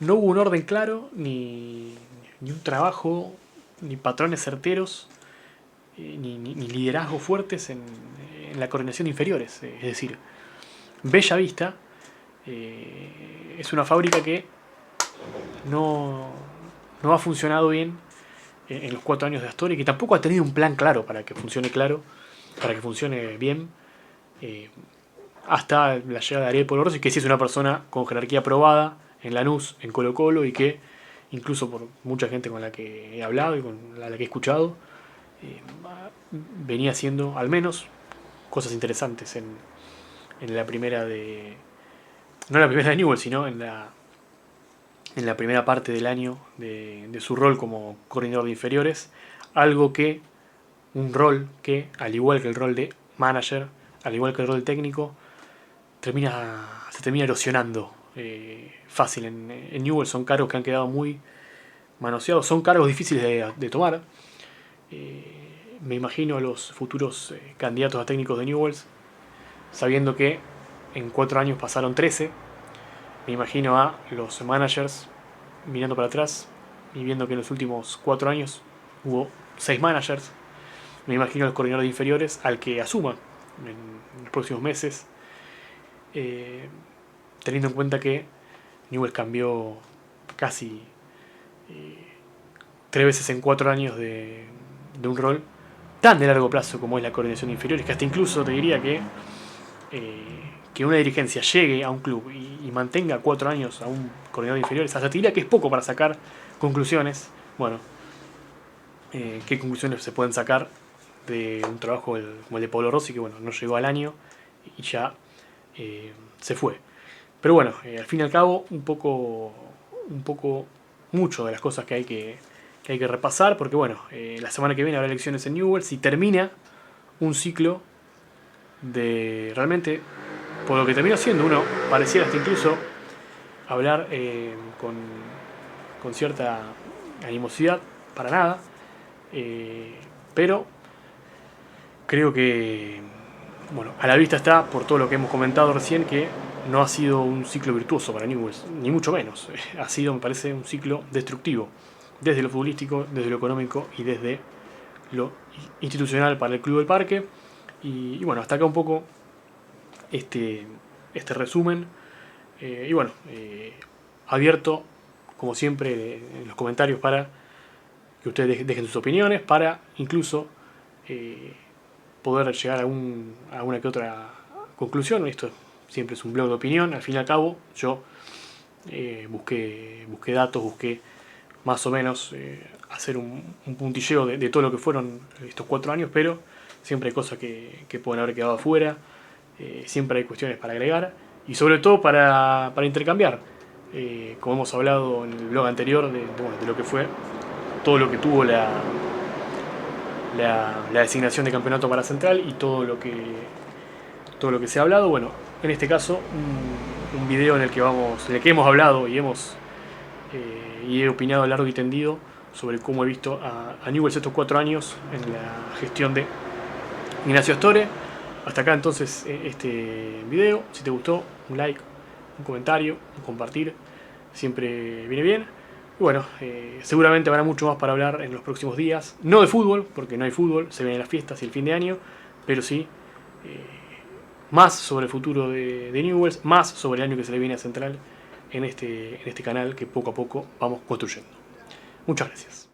no hubo un orden claro, ni un trabajo, ni patrones certeros, ni liderazgos fuertes en la coordinación de inferiores. Es decir, Bella Vista es una fábrica que no ha funcionado bien en los 4 años de Astorre, y que tampoco ha tenido un plan claro para que funcione bien, hasta la llegada de Ariel Polo Rossi, que sí es una persona con jerarquía probada en Lanús, en Colo Colo, y que incluso por mucha gente con la que he hablado y con la que he escuchado, venía haciendo al menos cosas interesantes en la primera de... no en la primera de Newell's, sino en la primera parte del año de su rol como coordinador de inferiores. Un rol que, al igual que el rol de manager, al igual que el rol técnico, se termina erosionando fácil. En Newell's son cargos que han quedado muy manoseados, son cargos difíciles de tomar. Me imagino a los futuros candidatos a técnicos de Newell's sabiendo que en 4 años pasaron 13. Me imagino a los managers mirando para atrás y viendo que en los últimos 4 años hubo 6 managers. Me imagino al coordinador de inferiores, al que asuma en los próximos meses, teniendo en cuenta que Newell's cambió casi 3 veces en 4 años de un rol tan de largo plazo como es la coordinación de inferiores, que hasta incluso te diría que una dirigencia llegue a un club y mantenga 4 años a un coordinador de inferiores, hasta te diría que es poco para sacar conclusiones. Bueno, ¿qué conclusiones se pueden sacar de un trabajo como el de Polo Rossi, que, bueno, no llegó al año y ya se fue? Pero bueno, al fin y al cabo, mucho de las cosas que hay que repasar, porque, bueno, la semana que viene habrá elecciones en Newell's y termina un ciclo de realmente, por lo que terminó siendo, uno pareciera hasta incluso hablar con cierta animosidad, para nada, pero creo que, bueno, a la vista está, por todo lo que hemos comentado recién, que no ha sido un ciclo virtuoso para Newell's, ni mucho menos. Ha sido, me parece, un ciclo destructivo, desde lo futbolístico, desde lo económico y desde lo institucional para el Club del Parque. Y bueno, hasta acá un poco este resumen. Y bueno, abierto, como siempre, en los comentarios para que ustedes dejen sus opiniones, para incluso poder llegar a una que otra conclusión. Esto siempre es un blog de opinión. Al fin y al cabo, yo busqué datos, busqué más o menos hacer un puntilleo de todo lo que fueron estos 4 años, pero siempre hay cosas que pueden haber quedado afuera, siempre hay cuestiones para agregar y sobre todo para intercambiar, como hemos hablado en el blog anterior de lo que fue todo lo que tuvo la designación de campeonato para Central y todo lo que se ha hablado. Bueno, en este caso un video en el que hemos hablado y he opinado largo y tendido sobre cómo he visto a Newell's estos 4 años en la gestión de Ignacio Astore. Hasta acá entonces este video. Si te gustó, un like, un comentario, un compartir, siempre viene bien. Y bueno, seguramente habrá mucho más para hablar en los próximos días. No de fútbol, porque no hay fútbol, se vienen las fiestas y el fin de año, pero sí más sobre el futuro de Newell's, más sobre el año que se le viene a Central en este canal que poco a poco vamos construyendo. Muchas gracias.